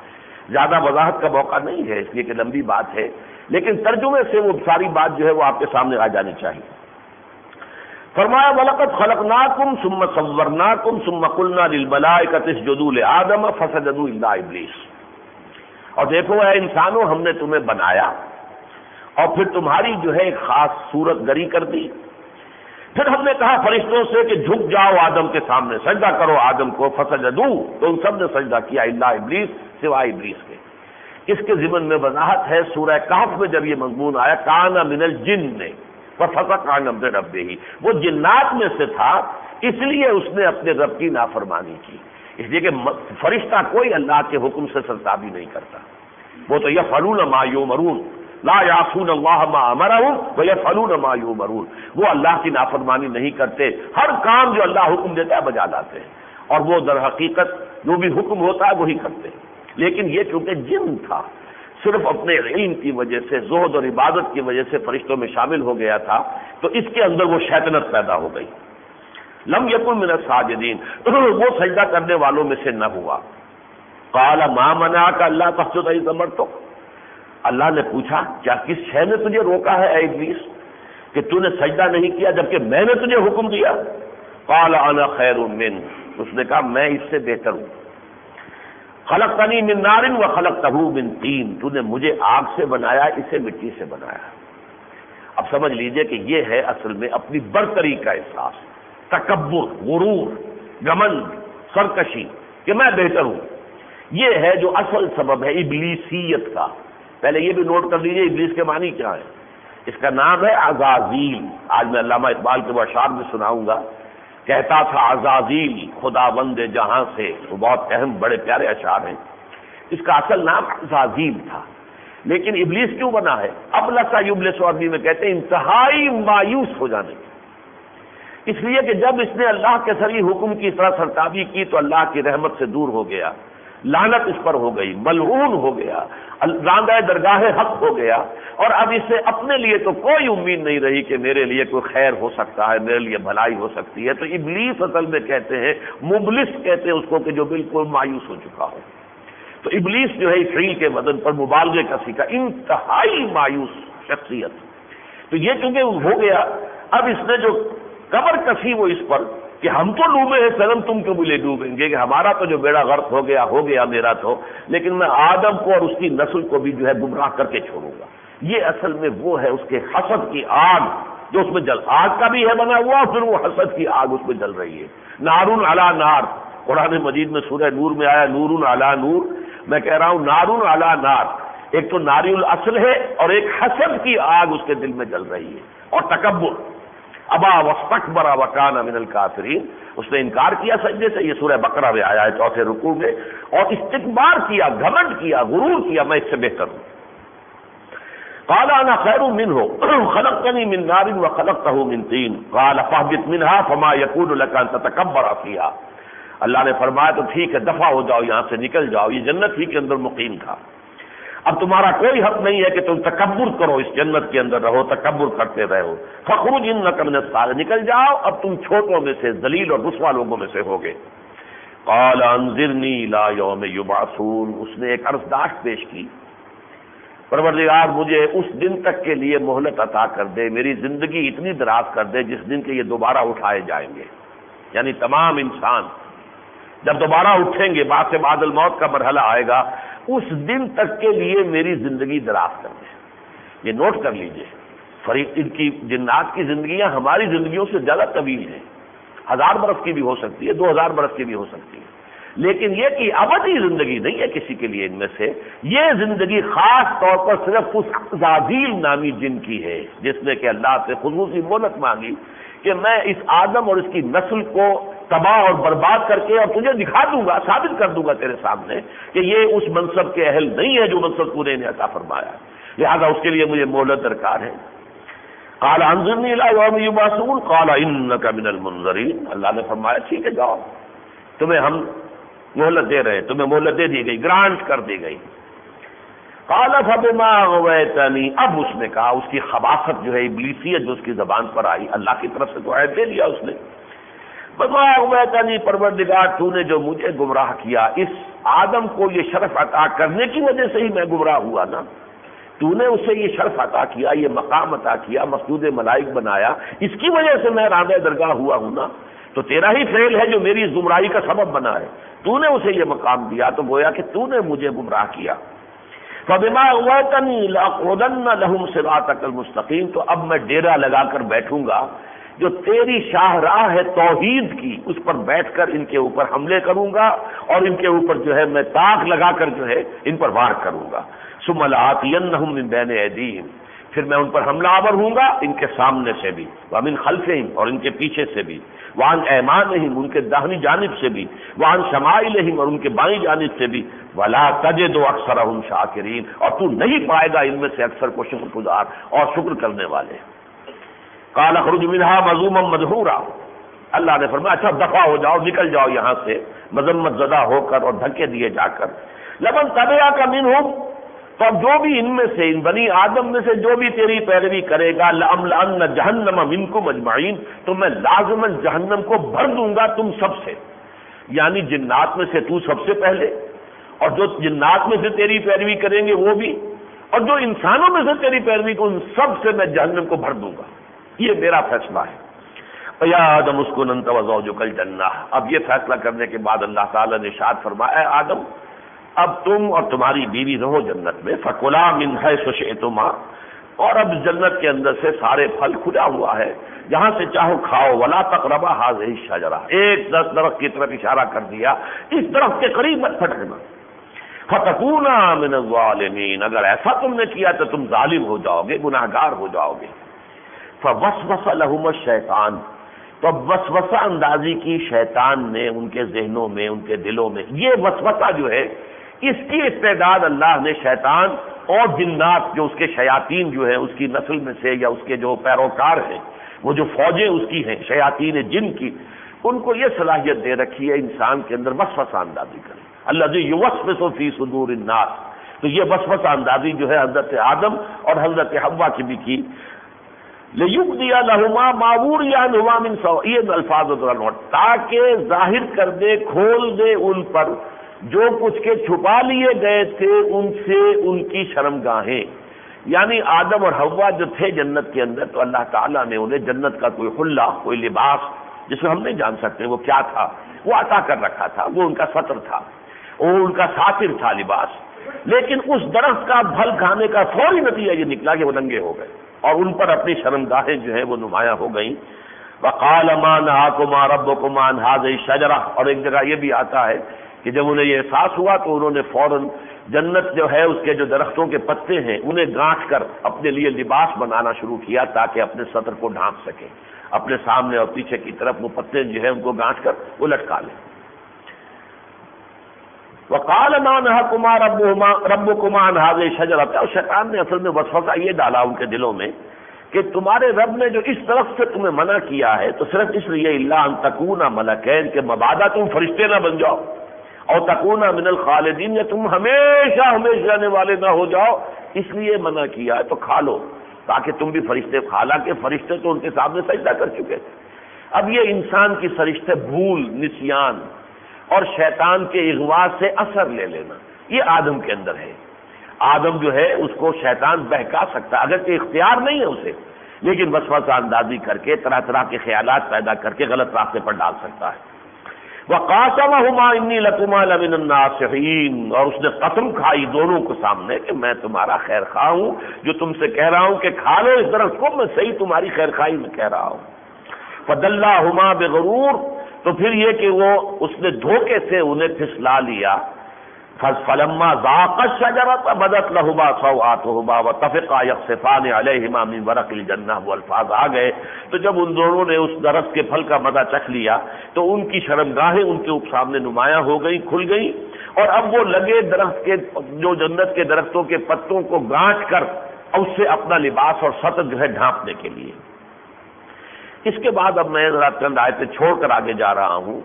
زیادہ وضاحت کا موقع نہیں ہے اس لیے کہ لمبی بات ہے، لیکن ترجمے سے وہ ساری بات جو ہے وہ آپ کے سامنے آ جانی چاہیے. فرمایا وَلَقَدْ خَلَقْنَاكُمْ ثُمَّ صَوَّرْنَاكُمْ ثُمَّ قُلْنَا لِلْمَلَائِكَةِ اسْجُدُوا لِآدَمَ فَسَجَدُوا إِلَّا إِبْلِيسَ. اور دیکھو اے انسانوں، ہم نے تمہیں بنایا اور پھر تمہاری جو ہے ایک خاص صورت گری کر دی. پھر ہم نے کہا فرشتوں سے کہ جھک جاؤ آدم کے سامنے، سجدہ کرو آدم کو. فسجدوا، تو ان سب نے سجدہ کیا، الا ابلیس، سوائے ابلیس کے. اس کے ضمن میں وضاحت ہے سورہ کہف میں جب یہ مضمون آیا، کان من الجن ففسق عن امر ربہ، وہ جنات میں سے تھا، اس لیے اس نے اپنے رب کی نافرمانی کی. اس لیے کہ فرشتہ کوئی اللہ کے حکم سے سرتابی نہیں کرتا، وہ تو یفعلون ما یؤمرون، لا یعصون اللہ ما امرهم ویفعلون ما یؤمرون. وہ اللہ کی نافرمانی نہیں کرتے، ہر کام جو اللہ حکم دیتا ہے بجا لاتے ہیں، اور وہ در حقیقت جو بھی حکم ہوتا ہے وہی کرتے ہیں. لیکن یہ چونکہ جن تھا، صرف اپنے علم کی وجہ سے، زہد اور عبادت کی وجہ سے فرشتوں میں شامل ہو گیا تھا، تو اس کے اندر وہ شیطنت پیدا ہو گئی. لم یکن من الساجدین، وہ سجدہ کرنے والوں میں سے نہ ہوا. قال ما منعک الا تسجد اذ امرتک، اللہ نے پوچھا کیا کس شے نے تجھے روکا ہے اے ابلیس کہ تو نے سجدہ نہیں کیا جبکہ میں نے تجھے حکم دیا. قال انا خیر من، اس نے کہا میں اس سے بہتر ہوں. خلقتنی من نار وخلقتہ من طین، تو نے مجھے آگ سے بنایا، اسے مٹی سے بنایا. اب سمجھ لیجئے کہ یہ ہے اصل میں اپنی برتری کا احساس، تکبر، غرور، گمنڈ، سرکشی کہ میں بہتر ہوں. یہ ہے جو اصل سبب ہے ابلیسیت کا. پہلے یہ بھی نوٹ کر لیجئے ابلیس کے معنی کیا ہے. اس کا نام ہے عزازیل. آج میں علامہ اقبال کے وہ اشعار میں سناؤں گا. کہتا تھا عزازیل خداوند جہاں سے، وہ بہت اہم بڑے پیارے اشعار ہیں. اس کا اصل نام عزازیل تھا، لیکن ابلیس کیوں بنا ہے؟ ابلس یبلس عربی میں کہتے ہیں انتہائی مایوس ہو جانے. اس لیے کہ جب اس نے اللہ کے صریح حکم کی طرح سرتابی کی تو اللہ کی رحمت سے دور ہو گیا، لعنت اس پر ہو گئی، ملعون ہو گیا، راندہ درگاہ حق ہو گیا، اور اب اسے اپنے لیے تو کوئی امید نہیں رہی کہ میرے لیے کوئی خیر ہو سکتا ہے، میرے لیے بھلائی ہو سکتی ہے. تو ابلیس اصل میں کہتے ہیں، مبلس کہتے ہیں اس کو کہ جو بالکل مایوس ہو چکا ہو. تو ابلیس جو ہے اس فعل کے وزن پر مبالغے کا سیکھا، انتہائی مایوس شخصیت. تو یہ چونکہ ہو گیا، اب اس نے جو کمر کسی وہ اس پر کہ ہم تو ڈوبے ہیں سنم، تم کیوں بولے ڈوبیں گے، کہ ہمارا تو جو بیڑا غرق ہو گیا میرا تو، لیکن میں آدم کو اور اس کی نسل کو بھی جو ہے گمراہ کر کے چھوڑوں گا. یہ اصل میں وہ ہے اس کے حسد کی آگ جو اس میں آگ کا بھی ہے بنا ہوا، پھر وہ حسد کی آگ اس میں جل رہی ہے. نارون علی نار، قرآن مجید میں سورہ نور میں آیا نورون علی نور. میں کہہ رہا ہوں نارون علی نار، ایک تو ناری الاصل ہے اور ایک حسد کی آگ اس کے دل میں جل رہی ہے، اور تکبر. ابا واستکبر وکان من الکافرین، اس نے انکار کیا سجدے سے. یہ سورہ بقرہ میں آیا ہے 4 رکوع میں. اور استکبار کیا، گھمنڈ کیا، غرور کیا، میں اس سے بہتر ہوں. قال انا خیر منہ خلقتنی من نار وخلقتہ من طین قال فاہبط منها فما یکون لک ان تتکبر فیہا. اللہ نے فرمایا تو ٹھیک ہے، دفع ہو جاؤ یہاں سے، نکل جاؤ، یہ جنت ہی کے اندر مقیم تھا. اب تمہارا کوئی حق نہیں ہے کہ تم تکبر کرو، اس جنت کے اندر رہو، تکبر کرتے رہو. فخرج انک من الصاغرین، نکل جاؤ، اب تم چھوٹوں میں سے، ذلیل اور رسوا لوگوں میں سے ہوگے. قال انظرنی الی یوم یبعثون، اس نے ایک عرضداشت پیش کی، پروردگار مجھے اس دن تک کے لیے مہلت عطا کر دے، میری زندگی اتنی دراز کر دے جس دن کے یہ دوبارہ اٹھائے جائیں گے، یعنی تمام انسان جب دوبارہ اٹھیں گے، بعد سے بعد الموت کا مرحلہ آئے گا، اس دن تک کے لیے میری زندگی دراز کر دے۔ یہ نوٹ کر لیجئے، ان کی جنات کی زندگیاں ہماری زندگیوں سے زیادہ طویل ہیں، 1000 برس کی بھی ہو سکتی ہے، 2000 برس کی بھی ہو سکتی ہے، لیکن یہ کہ ابدی زندگی نہیں ہے کسی کے لیے ان میں سے، یہ زندگی خاص طور پر صرف اس عزازیل نامی جن کی ہے جس نے کہ اللہ سے خصوصی مہلت مانگی کہ میں اس آدم اور اس کی نسل کو تباہ اور برباد کر کے اور تجھے دکھا دوں گا، ثابت کر دوں گا تیرے سامنے کہ یہ اس منصب کے اہل نہیں ہے جو منصب تو نے انہیں عطا فرمایا، لہذا اس کے لیے مجھے مہلت درکار ہے۔ قال انظرنی الی یوم یبعثون قال انک من المنظرین، اللہ نے فرمایا ٹھیک ہے جاؤ، تمہیں ہم مہلت دے رہے ہیں، تمہیں مہلت دے دی گئی، گرانٹ کر دی گئی۔ قال فبما اغویتنی، اب اس نے کہا، اس کی خباثت جو ہے ابلیسیت جو اس کی زبان پر آئی، اللہ کی طرف سے تو عہد دے لیا اس نے، بما اغویتنی پروردگار تو نے جو مجھے گمراہ کیا، اس آدم کو یہ شرف عطا کرنے کی وجہ سے ہی میں گمراہ ہوا نا، تو نے اسے یہ شرف عطا کیا، یہ مقام عطا کیا، مسجود ملائک بنایا، اس کی وجہ سے میں راندہ درگاہ ہوا ہوں نا، تو تیرا ہی فعل ہے جو میری گمراہی کا سبب بنا ہے، تو نے اسے یہ مقام دیا، تو گویا کہ تو نے مجھے گمراہ کیا۔ فبما اغویتنی لاقعدن لهم صراطک المستقیم، تو اب میں ڈیرا لگا کر بیٹھوں گا، جو تیری شاہراہ ہے توحید کی، اس پر بیٹھ کر ان کے اوپر حملے کروں گا، اور ان کے اوپر جو ہے میں طاق لگا کر جو ہے ان پر وار کروں گا۔ ثم لآتینہم من بین ایدیہم، پھر میں ان پر حملہ آور ہوں گا ان کے سامنے سے بھی، ومن خلفہم، اور ان کے پیچھے سے بھی، وعن ایمانہم، ان کے داہنی جانب سے بھی، وعن شمائلہم، اور ان کے بائیں جانب سے بھی، ولا تجد اکثرہم شاکرین، اور تو نہیں پائے گا ان میں سے اکثر کو شکر گزار اور شکر کرنے والے۔ قال اخرج منہا مذموما مدحورا، اللہ نے فرمایا اچھا دفع ہو جاؤ، نکل جاؤ یہاں سے مذمت زدہ ہو کر اور دھکے دیے جا کر۔ لمن تبعک منہم، تو اب جو بھی ان میں سے، ان بنی آدم میں سے جو بھی تیری پیروی کرے گا، لأملأن جہنم منکم اجمعین، تو میں لازماً جہنم کو بھر دوں گا تم سب سے، یعنی جنات میں سے تو سب سے پہلے، اور جو جنات میں سے تیری پیروی کریں گے وہ بھی، اور جو انسانوں میں سے تیری پیروی کو، ان سب سے میں جہنم کو بھر دوں گا، یہ میرا فیصلہ ہے۔ یا آدم اسکن انت وزوجک الجنہ، اب یہ فیصلہ کرنے کے بعد اللہ تعالیٰ نے ارشاد فرمایا اے آدم اب تم اور تمہاری بیوی رہو جنت میں، فکلا من حیث شئتما، اور اب جنت کے اندر سے سارے پھل کھلا ہوا ہے، جہاں سے چاہو کھاؤ، ولا تقربا هذه الشجرہ، ایک درخت کی طرف اشارہ کر دیا، اس درخت کے قریب مت پھٹکنا، فتکونا من الظالمین، اگر ایسا تم نے کیا تو تم ظالم ہو جاؤ گے، گناہگار ہو جاؤ گے۔ فوسوس لہما الشیطان، تو اب وسوسہ اندازی کی شیطان نے ان کے ذہنوں میں، ان کے دلوں میں، یہ وسوسہ جو ہے اس کی استعداد اللہ نے شیطان اور جنات جو اس کے شیاطین جو ہیں اس کی نسل میں سے، یا اس کے جو پیروکار ہیں، وہ جو فوجیں اس کی ہیں شیاطین جن کی، ان کو یہ صلاحیت دے رکھی ہے انسان کے اندر وسوسہ اندازی کریں، الذی یوسوس فی صدور الناس، تو یہ وسوسہ اندازی جو ہے حضرت آدم اور حضرت حوا کی بھی کی۔ لِيُبْدِيَ لَهُمَا مَا وُرِيَ عَنْهُمَا مِنْ سَوْءٍ، یہ الفاظ ذرا، تاکہ ظاہر کر دے، کھول دے ان پر جو کچھ کے چھپا لیے گئے تھے ان سے ان کی شرمگاہیں، یعنی آدم اور حوا جو تھے جنت کے اندر، تو اللہ تعالیٰ نے انہیں جنت کا کوئی حلہ، کوئی لباس جسے ہم نہیں جان سکتے وہ کیا تھا، وہ عطا کر رکھا تھا، وہ ان کا سطر تھا، وہ ان کا ساتر تھا لباس، لیکن اس درخت کا پھل کھانے کا فوری نتیجہ یہ نکلا کہ وہ ننگے ہو گئے، اور ان پر اپنی شرمگاہیں جو ہیں وہ نمایاں ہو گئیں۔ وَقَالَ مَا نَهَاكُمَا رَبُّكُمْ عَنْ هَٰذِهِ الشَّجَرَةِ، اور ایک جگہ یہ بھی آتا ہے کہ جب انہیں یہ احساس ہوا تو انہوں نے فوراً جنت جو ہے اس کے جو درختوں کے پتے ہیں انہیں گانٹھ کر اپنے لیے لباس بنانا شروع کیا، تاکہ اپنے سطر کو ڈھانپ سکیں، اپنے سامنے اور پیچھے کی طرف وہ پتے جو ہیں ان کو گانٹھ کر وہ لٹکا لیں۔ وَقَالَ مَا نَهَاكُمَا رَبُّكُمَا عَنْ هَٰذِهِ الشَّجَرَةِ، اور شیطان نے اصل میں وسوسہ یہ ڈالا ان کے دلوں میں کہ تمہارے رب نے جو اس درخت سے تمہیں منع کیا ہے تو صرف اس لیے الا ان تکونا ملکین، کہ مبادا تم فرشتے نہ بن جاؤ، اور تکونا من الخالدین، یا تم ہمیشہ ہمیشہ رہنے والے نہ ہو جاؤ، اس لیے منع کیا ہے، تو کھا لو تاکہ تم بھی فرشتے، حالانکہ فرشتے تو ان کے سامنے سجدہ کر چکے تھے۔ اب یہ انسان کی فرشتے بھول، نسیان اور شیطان کے اغوا سے اثر لے لینا، یہ آدم کے اندر ہے۔ آدم جو ہے اس کو شیطان بہکا سکتا ہے، اگرچہ اختیار نہیں ہے اسے، لیکن وسوسہ اندازی کر کے طرح طرح کے خیالات پیدا کر کے غلط راستے پر ڈال سکتا ہے۔ وَقَاسَمَهُمَا إِنِّي لَكُمَا لَمِنَ النَّاصِحِينَ، اور اس نے قسم کھائی دونوں کے سامنے کہ میں تمہارا خیر خواہ ہوں، جو تم سے کہہ رہا ہوں کہ کھا لو اس درخت کو، میں صحیح تمہاری خیر خواہی میں کہہ رہا ہوں۔ فَدَلَّاهُمَا بِغُرُورٍ، تو پھر یہ کہ وہ اس نے دھوکے سے انہیں پھسلا لیا۔ فَلَمَّا ذَاقَا الشَّجَرَةَ بَدَتْ لَهُمَا سَوْآتُهُمَا وَطَفِقَا يَخْصِفَانِ عَلَيْهِمَا مِنْ وَرَقِ الْجَنَّةِ، وہ الفاظ آ گئے۔ تو جب ان دونوں نے اس درخت کے پھل کا مزہ چکھ لیا تو ان کی شرمگاہیں ان کے سامنے نمایاں ہو گئیں، کھل گئیں، اور اب وہ لگے درخت کے جو جنت کے درختوں کے پتوں کو گانٹ کر اس سے اپنا لباس اور سطر جو ہے ڈھانپنے کے لیے۔ اس کے بعد اب میں ذرا چند آیتیں چھوڑ کر آگے جا رہا ہوں۔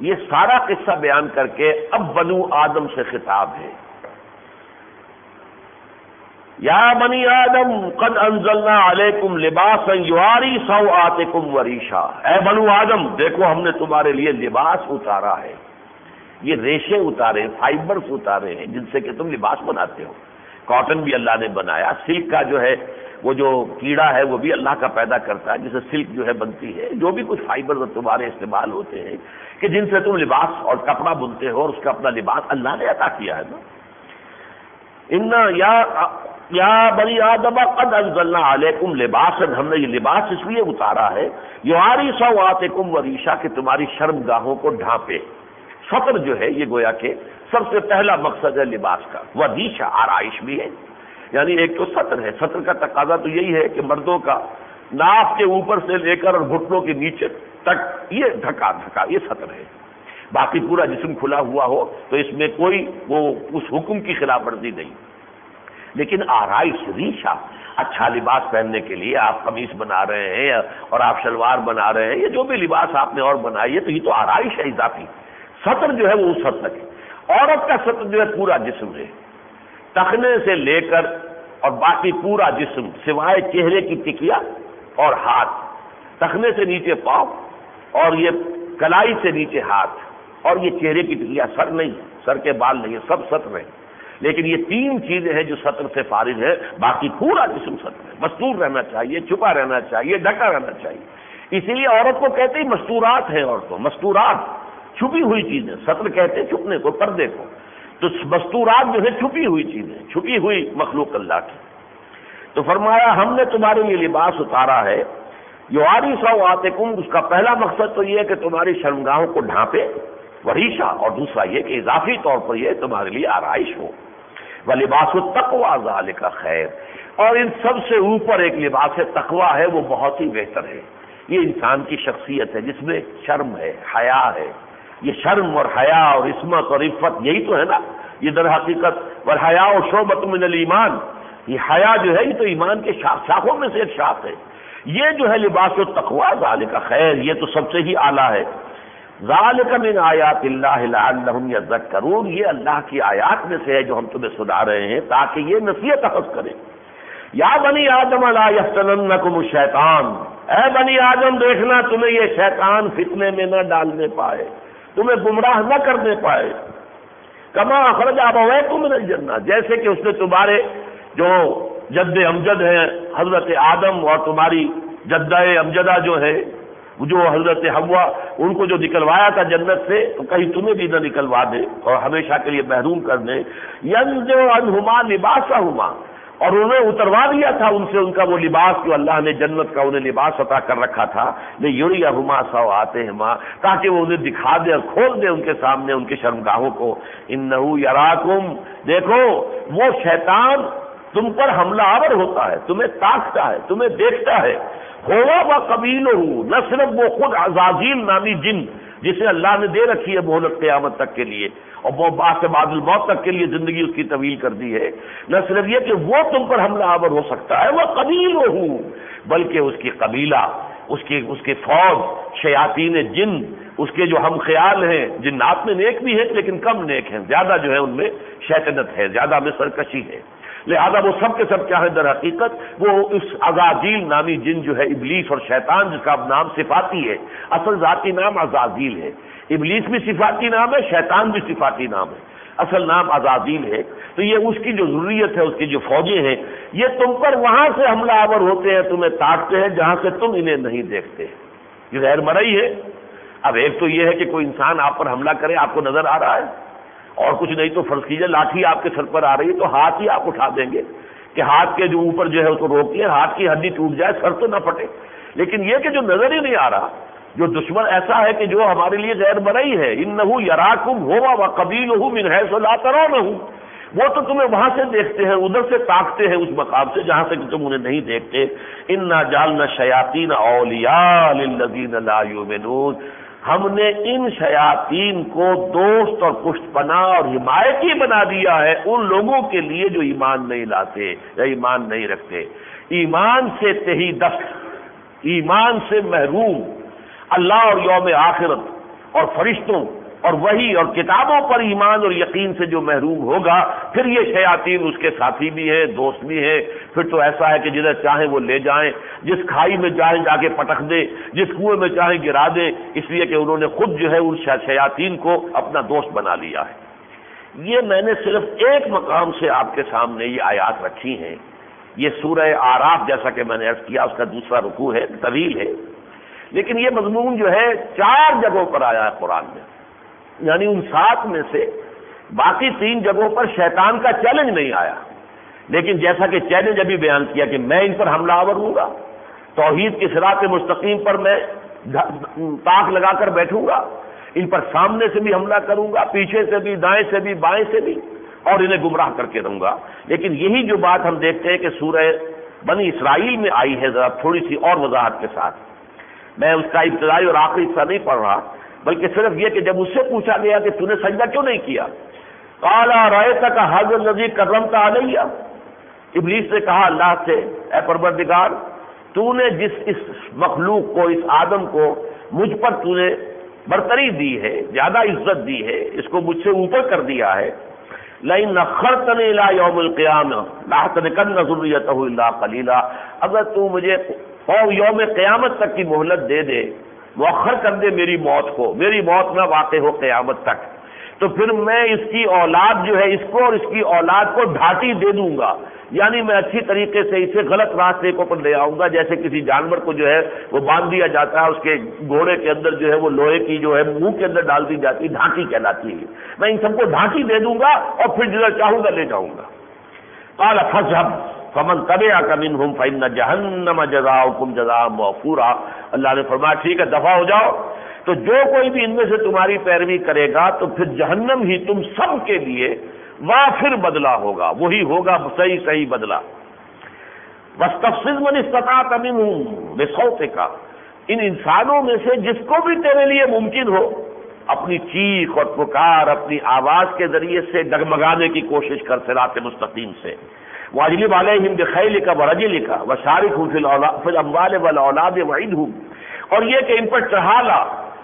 یہ سارا قصہ بیان کر کے اب بنو آدم سے خطاب ہے۔ یا بنی آدم قد انزلنا علیکم لباسا یواری سوآتکم وریشا، اے بنو آدم دیکھو ہم نے تمہارے لیے لباس اتارا ہے، یہ ریشے اتارے، فائبرز اتارے ہیں جن سے کہ تم لباس بناتے ہو۔ کاٹن بھی اللہ نے بنایا، سلک کا جو ہے وہ جو کیڑا ہے وہ بھی اللہ کا پیدا کرتا ہے جسے سلک جو ہے بنتی ہے، جو بھی کچھ فائبر تمہارے استعمال ہوتے ہیں کہ جن سے تم لباس اور کپڑا بنتے ہو، اور اس کا اپنا لباس اللہ نے عطا کیا ہے نا۔ یا بنی آدم قد انزلنا علیکم لباسا، ہم نے یہ لباس اس لیے اتارا ہے یواری سوآتکم وریشا، کہ تمہاری شرم گاہوں کو ڈھانپے۔ سطر جو ہے یہ گویا کہ سب سے پہلا مقصد ہے لباس کا، وریشا آرائش بھی ہے، یعنی ایک تو سطر ہے، سطر کا تقاضا تو یہی ہے کہ مردوں کا ناف کے اوپر سے لے کر اور گھٹنوں کے نیچے تک یہ ڈھکا یہ سطر ہے، باقی پورا جسم کھلا ہوا ہو تو اس میں کوئی وہ اس حکم کی خلاف ورزی نہیں۔ لیکن آرائش، ریشہ، اچھا لباس پہننے کے لیے آپ قمیص بنا رہے ہیں اور آپ شلوار بنا رہے ہیں، یہ جو بھی لباس آپ نے اور بنائی ہے تو یہ تو آرائش ہے اضافی۔ سطر جو ہے وہ اس حد تک ہے۔ عورت کا سطر جو ہے پورا جسم ہے، ٹخنے سے لے کر اور باقی پورا جسم سوائے چہرے کی ٹکیا اور ہاتھ، ٹخنے سے نیچے پاؤں اور یہ کلائی سے نیچے ہاتھ، اور یہ چہرے کی ٹکیا، سر نہیں، سر کے بال نہیں، سب سطر ہیں، لیکن یہ تین چیزیں ہیں جو سطر سے فارغ ہے، باقی پورا جسم سطر ہے۔ مستور رہنا چاہیے، چھپا رہنا چاہیے، ڈھکا رہنا چاہیے، اسی لیے عورت کو کہتے ہیں مستورات ہیں، عورتوں مستورات، چھپی ہوئی چیزیں، سطر کہتے ہیں چھپنے کو، پردے کو، تو مستورات جو ہے چھپی ہوئی چیزیں، چھپی ہوئی مخلوق اللہ کی۔ تو فرمایا ہم نے تمہارے لیے لباس اتارا ہے یواری سوآتکم، اس کا پہلا مقصد تو یہ ہے کہ تمہاری شرمگاہوں کو ڈھانپے، وریشا، اور دوسرا یہ کہ اضافی طور پر یہ تمہارے لیے آرائش ہو۔ وَلِبَاسُ التَّقْوَىٰ ذَٰلِکَ خَیْرٌ، اور ان سب سے اوپر ایک لباس تقویٰ ہے، وہ بہت ہی بہتر ہے۔ یہ انسان کی شخصیت ہے جس میں شرم ہے، حیا ہے، یہ شرم اور حیا اور عصمت اور عفت یہی تو ہے نا، یہ در حقیقت والحیاء شعبۃ من الایمان، یہ حیا جو ہے یہ تو ایمان کے شاخوں میں سے ایک شاخ ہے۔ یہ جو ہے لباس التقویٰ ذالک خیر، یہ تو سب سے ہی اعلیٰ ہے۔ ذالک من آیات اللہ لعلہم یذکرون، یہ اللہ کی آیات میں سے ہے جو ہم تمہیں سنا رہے ہیں تاکہ یہ نصیحت اخذ کریں۔ یا بنی آدم لا یفتننکم الشیطان، اے بنی آدم دیکھنا تمہیں یہ شیطان فتنے میں نہ ڈالنے پائے، تمہیں گمراہ نہ کرنے پائے۔ کما اخرج ابویکم من الجنہ، جیسے کہ اس نے تمہارے جو جد امجد ہیں حضرت آدم اور تمہاری جدہ امجدہ جو ہے جو حضرت حوا، ان کو جو نکلوایا تھا جنت سے، تو کہیں تمہیں بھی نہ نکلوا دے اور ہمیشہ کے لیے محروم کر دے۔ ینزع عنہما لباسہما، اور انہیں اتروا دیا تھا ان سے ان کا وہ لباس جو اللہ نے جنت کا انہیں لباس عطا کر رکھا تھا، لیریہما سوآتہما، تاکہ وہ انہیں دکھا دے اور کھول دے ان کے سامنے ان کے شرمگاہوں کو۔ انہ یراکم، دیکھو وہ شیطان تم پر حملہ آور ہوتا ہے، تمہیں تاکتا ہے، تمہیں دیکھتا ہے۔ ہوا و قبیلہ، نہ صرف وہ خود عزازیل نامی جن جسے اللہ نے دے رکھی ہے مہلت قیامت تک کے لیے اور وہ بعد الموت تک کے لیے زندگی اس کی طویل کر دی ہے، نہ صرف یہ کہ وہ تم پر حملہ آور ہو سکتا ہے، وہ قبیلہ، بلکہ اس کی قبیلہ، اس کی فوج، شیاطین جن اس کے جو ہم خیال ہیں جنات میں نیک بھی ہیں لیکن کم نیک ہیں، زیادہ جو ہے ان میں شیطنت ہے، زیادہ میں سرکشی ہے، لہذا وہ سب کے سب کیا ہے در حقیقت وہ اس عزازیل نامی جن جو ہے ابلیس اور شیطان جس کا نام صفاتی ہے، اصل ذاتی نام عزازیل ہے، ابلیس بھی صفاتی نام ہے، شیطان بھی صفاتی نام ہے، اصل نام عزازیل ہے۔ تو یہ اس کی جو ضروریت ہے، اس کی جو فوجیں ہیں، یہ تم پر وہاں سے حملہ آور ہوتے ہیں، تمہیں تاکتے ہیں جہاں سے تم انہیں نہیں دیکھتے، یہ غیر مرئی ہے۔ اب ایک تو یہ ہے کہ کوئی انسان آپ پر حملہ کرے، آپ کو نظر آ رہا ہے، اور کچھ نہیں تو فرض کیجیے لاٹھی آپ کے سر پر آ رہی ہے تو ہاتھ ہی آپ اٹھا دیں گے کہ ہاتھ کے جو اوپر جو ہے اس کو روکیے، ہاتھ کی ہڈی ٹوٹ جائے، سر تو نہ پھٹے۔ لیکن یہ کہ جو نظر ہی نہیں آ رہا، جو دشمن ایسا ہے کہ جو ہمارے لیے غیر مرئی ہے، انہ یراکم ہوا وقبیلہ من حیث لا ترونہ، وہ تو تمہیں وہاں سے دیکھتے ہیں، ادھر سے تاکتے ہیں اس مقام سے جہاں سے کہ تم انہیں نہیں دیکھتے۔ انا جعلنا الشیاطین اولیاء للذین لا یؤمنون، ہم نے ان شیاطین کو دوست اور پشت پناہ اور حمایتی بنا دیا ہے ان لوگوں کے لیے جو ایمان نہیں لاتے یا ایمان نہیں رکھتے، ایمان سے تہی دست، ایمان سے محروم، اللہ اور یوم آخرت اور فرشتوں اور وحی اور کتابوں پر ایمان اور یقین سے جو محروم ہوگا، پھر یہ شیاطین اس کے ساتھی بھی ہیں، دوست بھی ہیں، پھر تو ایسا ہے کہ جدھر چاہیں وہ لے جائیں، جس کھائی میں چاہیں جا کے پٹک دیں، جس کنویں میں چاہیں گرا دیں، اس لیے کہ انہوں نے خود جو ہے ان شیاطین کو اپنا دوست بنا لیا ہے۔ یہ میں نے صرف ایک مقام سے آپ کے سامنے یہ آیات رکھی ہیں، یہ سورہ اعراف جیسا کہ میں نے عرض کیا اس کا دوسرا رکوع ہے، طویل ہے، لیکن یہ مضمون جو ہے 4 جگہوں پر آیا ہے قرآن میں، یعنی ان 7 میں سے باقی 3 جگہوں پر شیطان کا چیلنج نہیں آیا، لیکن جیسا کہ چیلنج ابھی بیان کیا کہ میں ان پر حملہ آور ہوں گا، توحید کی صراط مستقیم پر میں تاک لگا کر بیٹھوں گا، ان پر سامنے سے بھی حملہ کروں گا، پیچھے سے بھی، دائیں سے بھی، بائیں سے بھی، اور انہیں گمراہ کر کے رہوں گا۔ لیکن یہی جو بات ہم دیکھتے ہیں کہ سورہ بنی اسرائیل میں آئی ہے، ذرا تھوڑی سی اور وضاحت کے ساتھ، میں اس کا ابتدائی اور آخری حصہ نہیں پڑھ رہا، بلکہ صرف یہ کہ جب اس سے پوچھا گیا کہ تو نے سجدہ کیوں نہیں کیا، قال رأیتک ھذا الذی کرمت علی، ابلیس نے کہا اللہ سے، اے پروردگار تو نے جس اس مخلوق کو، اس آدم کو مجھ پر تو نے برتری دی ہے، زیادہ عزت دی ہے، اس کو مجھ سے اوپر کر دیا ہے، لئن اخرتنی الی یوم القیامہ لاحتنکن ذریتہ الا قلیلا، اگر تو مجھے یوم قیامت تک کی مہلت دے دے، مؤخر کر دے میری موت کو، میری موت نہ واقع ہو قیامت تک، تو پھر میں اس کی اولاد جو ہے، اس کو اور اس کی اولاد کو ڈھاٹی دے دوں گا، یعنی میں اچھی طریقے سے اسے غلط راستے کو پر لے آؤں گا، جیسے کسی جانور کو جو ہے وہ باندھ دیا جاتا ہے، اس کے گھوڑے کے اندر جو ہے وہ لوہے کی جو ہے منہ کے اندر ڈال دی جاتی ہے، ڈھاٹی کہلاتی ہے، میں ان سب کو ڈھاٹی دے دوں گا اور پھر جدھر چاہوں گا لے جاؤں گا۔ قال فاذهب فمن تبعك منهم فإن جہنم جزاؤكم جزاء موفورا، اللہ نے فرمایا ٹھیک ہے دفع ہو جاؤ، تو جو کوئی بھی ان میں سے تمہاری پیروی کرے گا تو پھر جہنم ہی تم سب کے لیے وافر بدلہ ہوگا، وہی ہوگا صحیح بدلہ۔ واستفزز من استطعت منهم بصوتك، ان انسانوں میں سے جس کو بھی تیرے لیے ممکن ہو، اپنی چیخ اور پکار، اپنی آواز کے ذریعے سے ڈگمگانے کی کوشش کر صراط مستقیم سے۔ واجلب علیہم بخیلک ورجلک وشارکہم فی الاموال والاولاد وعدہم، اور یہ کہ ان پر چڑھا لا،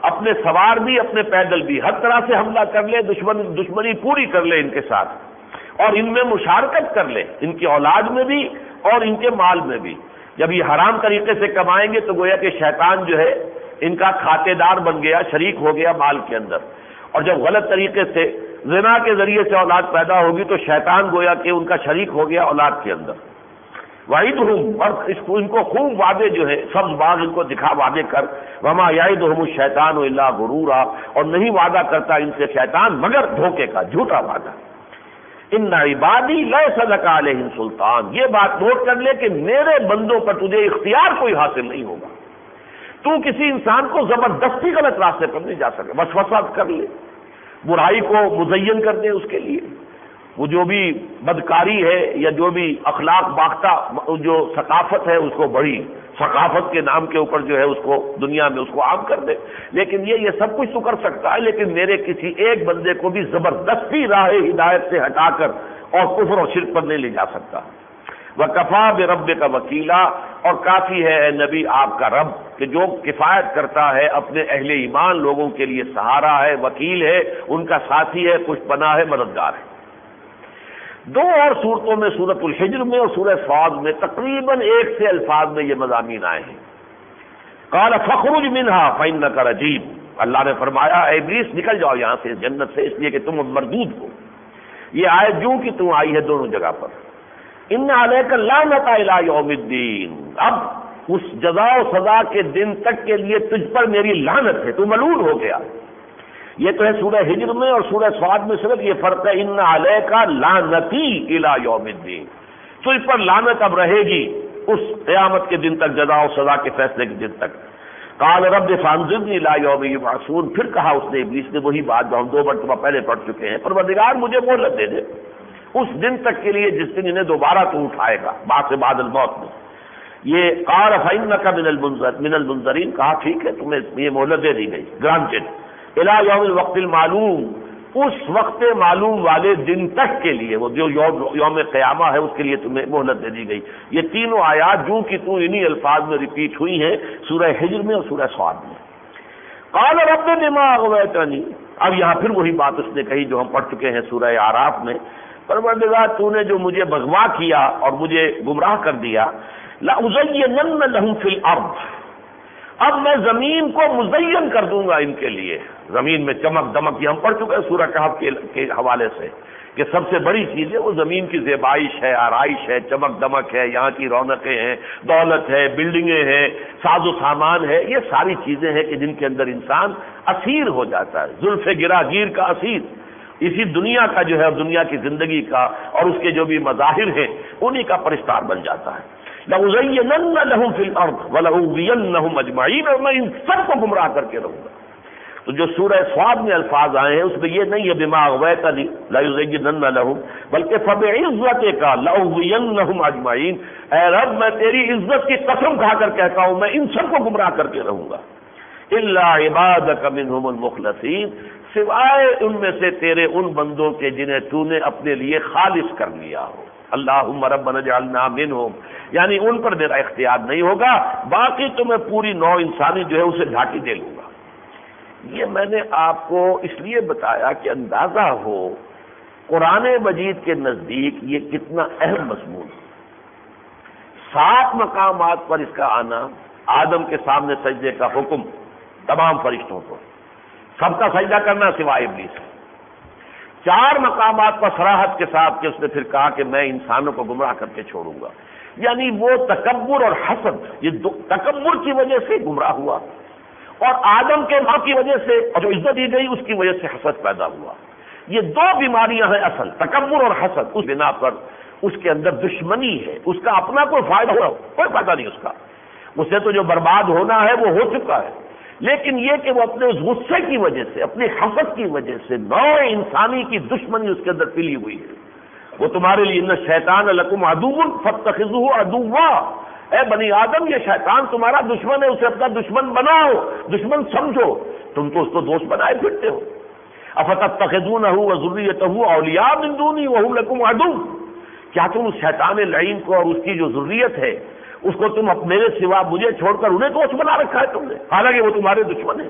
اپنے سوار بھی اپنے پیدل بھی، ہر طرح سے حملہ کر لے، دشمنی پوری کر لے ان کے ساتھ، اور ان میں مشارکت کر لے، ان کی اولاد میں بھی اور ان کے مال میں بھی۔ جب یہ حرام طریقے سے کمائیں گے تو گویا کہ شیطان جو ہے ان کا کھاتے دار بن گیا، شریک ہو گیا مال کے اندر، اور جب غلط طریقے سے زنا کے ذریعے سے اولاد پیدا ہوگی تو شیطان گویا کہ ان کا شریک ہو گیا اولاد کے اندر۔ وعدہم، اور ان کو خوب وعدے جو ہے، سبز باغ ان کو دکھا وعدے کر، وما یعدہم الشیطان الا غرورا، اور نہیں وعدہ کرتا ان سے شیطان مگر دھوکے کا، جھوٹا وعدہ۔ ان عبادی لیس لک علیہم سلطان، یہ بات نوٹ کر لے کہ میرے بندوں پر تجھے اختیار کوئی حاصل نہیں ہوگا، تو کسی انسان کو زبردستی غلط راستے پر نہیں جا سکے، وسوسہ کر لے، برائی کو مزین کر دے اس کے لیے، وہ جو بھی بدکاری ہے یا جو بھی اخلاق باختہ جو ثقافت ہے اس کو بڑی ثقافت کے نام کے اوپر جو ہے اس کو دنیا میں اس کو عام کر دے، لیکن یہ سب کچھ تو کر سکتا ہے، لیکن میرے کسی ایک بندے کو بھی زبردستی راہ ہدایت سے ہٹا کر اور کفر اور شرک پر نہیں لے جا سکتا۔ وَكَفَى بِرَبِّكَ وَكِيلًا، اور کافی ہے اے نبی آپ کا رب کہ جو کفایت کرتا ہے اپنے اہل ایمان لوگوں کے لیے سہارا ہے، وکیل ہے، ان کا ساتھی ہے، پشت پناہ ہے، مددگار ہے۔ دو اور صورتوں میں، سورۃ الحجر میں اور سورہ صاد میں تقریباً ایک سے الفاظ میں یہ مضامین آئے ہیں۔ قال فخرج منها فإنك رجیم، اللہ نے فرمایا اے ابلیس نکل جاؤ یہاں سے، جنت سے، اس لیے کہ تم مردود ہو۔ یہ آیت جو کہ تم آئی ہے دونوں جگہ پر۔ ان علیک اللعنۃ الی یوم الدین، اب اس جزا و سزا کے دن تک کے لیے تجھ پر میری لعنت ہے، تو ملعون ہو گیا۔ یہ تو ہے سورہ ہجر میں، اور سورہ صاد میں صرف یہ فرق ہے ان علیک لعنتی الی یوم الدین، تجھ پر لعنت اب رہے گی اس قیامت کے دن تک، جزا و سزا کے فیصلے کے دن تک۔ قال رب فانظرنی الی یوم یبعثون، پھر کہا اس نے ابلیس نے وہی بات جو ہم دو مرتبہ پہلے پڑھ چکے ہیں، پروردگار مجھے مہلت دے دے اس دن تک کے لیے جس دن انہیں دوبارہ تو اٹھائے گا بعد الموت میں۔ یہ قال فإنک من المنظرین، کہا ٹھیک ہے تمہیں یہ مہلت دے دی گئی، گرانٹڈ، الی یوم الوقت المعلوم، اس وقت معلوم والے دن تک کے لیے، وہ جو یوم قیامہ ہے اس کے لیے تمہیں مہلت دے دی گئی۔ یہ تینوں آیات جو کہ تو انہی الفاظ میں ریپیٹ ہوئی ہیں سورہ ہجر میں اور سورہ صاد میں۔ قال رب بما اغویتنی، اب یہاں پھر وہی بات اس نے کہی جو ہم پڑھ چکے ہیں سورہ اعراف میں، پروردگار تو نے جو مجھے بغوا کیا اور مجھے گمراہ کر دیا، لأزینن لہم فی الارض، اب میں زمین کو مزین کر دوں گا ان کے لیے، زمین میں چمک دمک، یہ ہم پڑھ چکے ہیں سورہ کہف کے حوالے سے کہ سب سے بڑی چیز ہے وہ زمین کی زیبائش ہے، آرائش ہے، چمک دمک ہے، یہاں کی رونقیں ہیں، دولت ہے، بلڈنگیں ہیں، ساز و سامان ہے، یہ ساری چیزیں ہیں کہ جن کے اندر انسان اسیر ہو جاتا ہے، زلف گراگیر کا اسیر، اسی دنیا کا جو ہے، دنیا کی زندگی کا اور اس کے جو بھی مظاہر ہیں انہی کا پرستار بن جاتا ہے۔ لَأُزَيِّنَنَّ لَهُمْ فِي الْأَرْضِ وَلَأُغْوِيَنَّهُمْ أَجْمَعِينَ، اور میں ان سب کو گمراہ کر کے رہوں گا۔ تو جو سورہ صاد میں الفاظ آئے ہیں اس میں یہ نہیں ہے بما اغویتنی لَأُزَيِّنَنَّ لَهُمْ، بلکہ فَبِعِزَّتِكَ لَأُغْوِيَنَّهُمْ أَجْمَعِينَ، اے رب میں تیری عزت کی قسم کھا کر کہتا ہوں میں ان سب کو گمراہ کر کے رہوں گا، إِلَّا عِبَادَكَ مِنْهُمُ الْمُخْلَصِينَ، سوائے ان میں سے تیرے ان بندوں کے جنہیں تو نے اپنے لیے خالص کر لیا ہو۔ اللہم ربنا اجعلنا منہم، یعنی ان پر میرا اختیار نہیں ہوگا، باقی تو میں پوری نوع انسانی جو ہے اسے ڈھاکی دے لوں گا۔ یہ میں نے آپ کو اس لیے بتایا کہ اندازہ ہو قرآن مجید کے نزدیک یہ کتنا اہم مضمون ہے۔ 7 مقامات پر اس کا آنا، آدم کے سامنے سجدے کا حکم تمام فرشتوں کو، سب کا سجدہ کرنا سوائے ابلیس، 4 مقامات پر صراحت کے ساتھ کہ اس نے پھر کہا کہ میں انسانوں کو گمراہ کر کے چھوڑوں گا، یعنی وہ تکبر اور حسد، یہ تکبر کی وجہ سے گمراہ ہوا، اور آدم کے ماں کی وجہ سے اور جو عزت دی گئی اس کی وجہ سے حسد پیدا ہوا۔ یہ 2 بیماریاں ہیں اصل، تکبر اور حسد، اس بنا پر اس کے اندر دشمنی ہے، اس کا اپنا کوئی فائدہ ہو، کوئی فائدہ نہیں اس کا، اسے تو جو برباد ہونا ہے وہ ہو چکا ہے، لیکن یہ کہ وہ اپنے اس غصے کی وجہ سے، اپنے حسد کی وجہ سے نوع انسانی کی دشمنی اس کے اندر پلی ہوئی ہے۔ وہ تمہارے لیے ان شیطان لکم عدو فاتخذوہ عدوا، اے بنی آدم یہ شیطان تمہارا دشمن ہے، اسے اپنا دشمن بناؤ، دشمن سمجھو، تم تو اس کو دوست بنائے پھرتے ہو۔ افتتخذونہ وذریتہ اولیاء من دونی وہم لکم عدو، کیا تم اس شیطان لعین کو اور اس کی جو ذریت ہے اس کو تم میرے سوا مجھے چھوڑ کر انہیں دوست بنا رکھا ہے تم نے، حالانکہ وہ تمہارے دشمن ہیں۔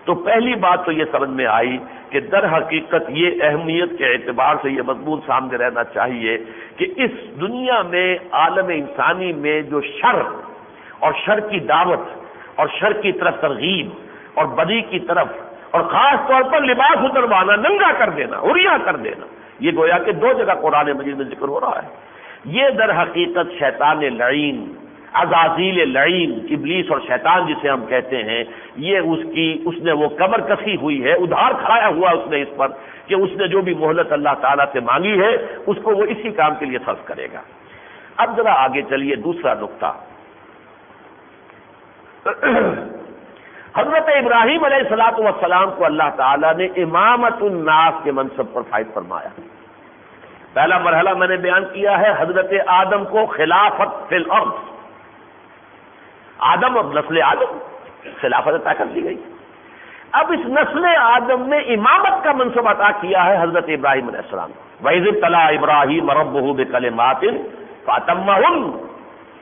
تو پہلی بات تو یہ سمجھ میں آئی کہ در حقیقت یہ اہمیت کے اعتبار سے یہ مضمون سامنے رہنا چاہیے کہ اس دنیا میں، عالم انسانی میں جو شر اور شر کی دعوت اور شر کی طرف ترغیب اور بدی کی طرف، اور خاص طور پر لباس اتروانا، ننگا کر دینا، عریاں کر دینا، یہ گویا کہ 2 جگہ قرآن مجید میں ذکر ہو رہا ہے۔ یہ در حقیقت شیطان لعین، عزازیل لعین، ابلیس اور شیطان جسے ہم کہتے ہیں، یہ اس نے وہ کمر کسی ہوئی ہے، ادھار کھڑایا ہوا اس نے اس پر کہ اس نے جو بھی مہلت اللہ تعالیٰ سے مانگی ہے اس کو وہ اسی کام کے لیے صرف کرے گا۔ اب ذرا آگے چلیے، دوسرا نقطہ، حضرت ابراہیم علیہ الصلوۃ والسلام کو اللہ تعالیٰ نے امامت الناس کے منصب پر فائز فرمایا۔ پہلا مرحلہ میں نے بیان کیا ہے، حضرت آدم کو خلافت فی الارض، آدم اور نسل آدم خلافت عطا کر دی گئی۔ اب اس نسل آدم نے امامت کا منصب عطا کیا ہے حضرت ابراہیم علیہ السلام کو۔ وَإِذِ ابْتَلَىٰ إِبْرَاهِيمَ رَبُّهُ بِكَلِمَاتٍ فاتمہن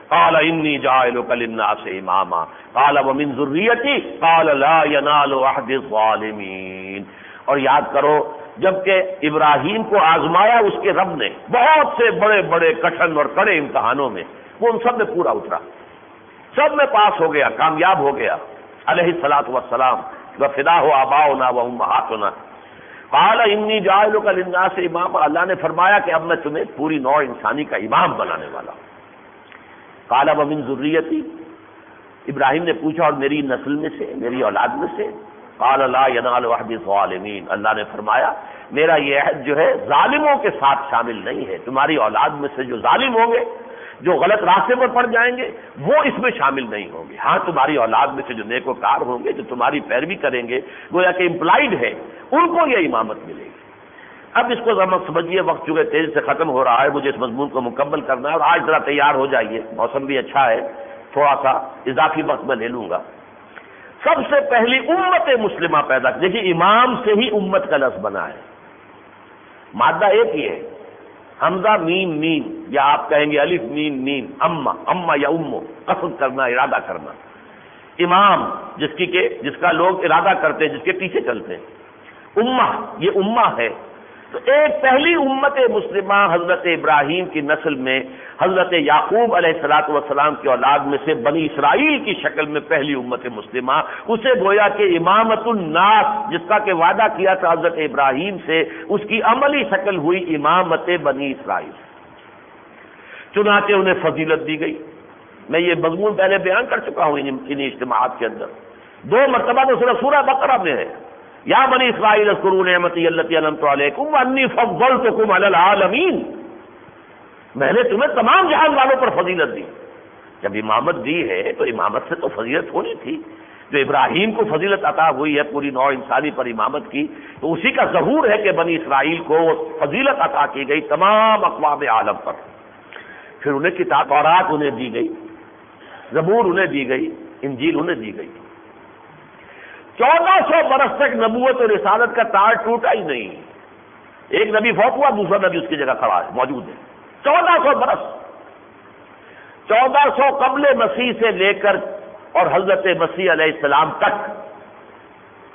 قال انی جاعلک للناس اماما قال ومن ذریتی قال لا ینال عہد الظالمین. اور یاد کرو جبکہ ابراہیم کو آزمایا اس کے رب نے بہت سے بڑے بڑے کٹھن اور کڑے امتحانوں میں، وہ ان سب میں پورا اترا، سب میں پاس ہو گیا، کامیاب ہو گیا علیہ الصلاۃ والسلام. وفداہ آباؤنا و امہاتنا قال انی جاعلک للناس اماما. اللہ نے فرمایا کہ اب میں تمہیں پوری نوع انسانی کا امام بنانے والا ہوں. قال ومن ذریتی، ابراہیم نے پوچھا اور میری نسل میں سے، میری اولاد میں سے؟ قال لا ینال عہد الظالمین. اللہ نے فرمایا میرا یہ عہد جو ہے ظالموں کے ساتھ شامل نہیں ہے، تمہاری اولاد میں سے جو ظالم ہوں گے، جو غلط راستے پر پڑ جائیں گے، وہ اس میں شامل نہیں ہوں گے. ہاں تمہاری اولاد میں سے جو نیکوکار ہوں گے، جو تمہاری پیروی کریں گے، گویا کہ امپلائڈ ہے، ان کو یہ امامت ملے گی. اب اس کو ذرا سمجھیے، وقت چونکہ تیزی سے ختم ہو رہا ہے، مجھے اس مضمون کو مکمل کرنا ہے، اور آج ذرا تیار ہو جائیے، موسم بھی اچھا ہے، تھوڑا سا اضافی وقت میں لے لوں گا. سب سے پہلی امت مسلمہ پیدا، دیکھیے امام سے ہی امت کا لفظ بنا ہے، مادہ ایک ہی ہے، حمزہ میم میم، یا آپ کہیں گے الف میم میم، اما یا امو، قصد کرنا، ارادہ کرنا. امام جس کا لوگ ارادہ کرتے ہیں، جس کے پیچھے چلتے ہیں. امہ، یہ امہ ہے. تو ایک پہلی امت مسلمہ حضرت ابراہیم کی نسل میں حضرت یعقوب علیہ الصلوۃ والسلام کی اولاد میں سے بنی اسرائیل کی شکل میں پہلی امت مسلمہ، اسے گویا کہ امامت الناس، جس کا کہ وعدہ کیا تھا حضرت ابراہیم سے، اس کی عملی شکل ہوئی امامت بنی اسرائیل. چنانچہ انہیں فضیلت دی گئی. میں یہ مضمون پہلے بیان کر چکا ہوں ان اجتماعات کے اندر، 2 مرتبہ تو صرف سورہ بقرہ میں ہے، یا بنی اسرائیل اذکروا نعمتی التی انعمت علیکم وانی فضلتکم علی العالمین، میں نے تمہیں تمام جہان والوں پر فضیلت دی. جب امامت دی ہے تو امامت سے تو فضیلت ہونی تھی. جو ابراہیم کو فضیلت عطا ہوئی ہے پوری نوع انسانی پر امامت کی، تو اسی کا ظہور ہے کہ بنی اسرائیل کو فضیلت عطا کی گئی تمام اقوام عالم پر. پھر انہیں کتاب تورات انہیں دی گئی، زبور انہیں دی گئی، انجیل انہیں دی گئی. 1400 برس تک نبوت اور رسالت کا تار ٹوٹا ہی نہیں. ایک نبی فوت ہوا، دوسرا نبی اس کی جگہ کھڑا ہے، موجود ہے. 1400 برس، 1400 قبل مسیح سے لے کر اور حضرت مسیح علیہ السلام تک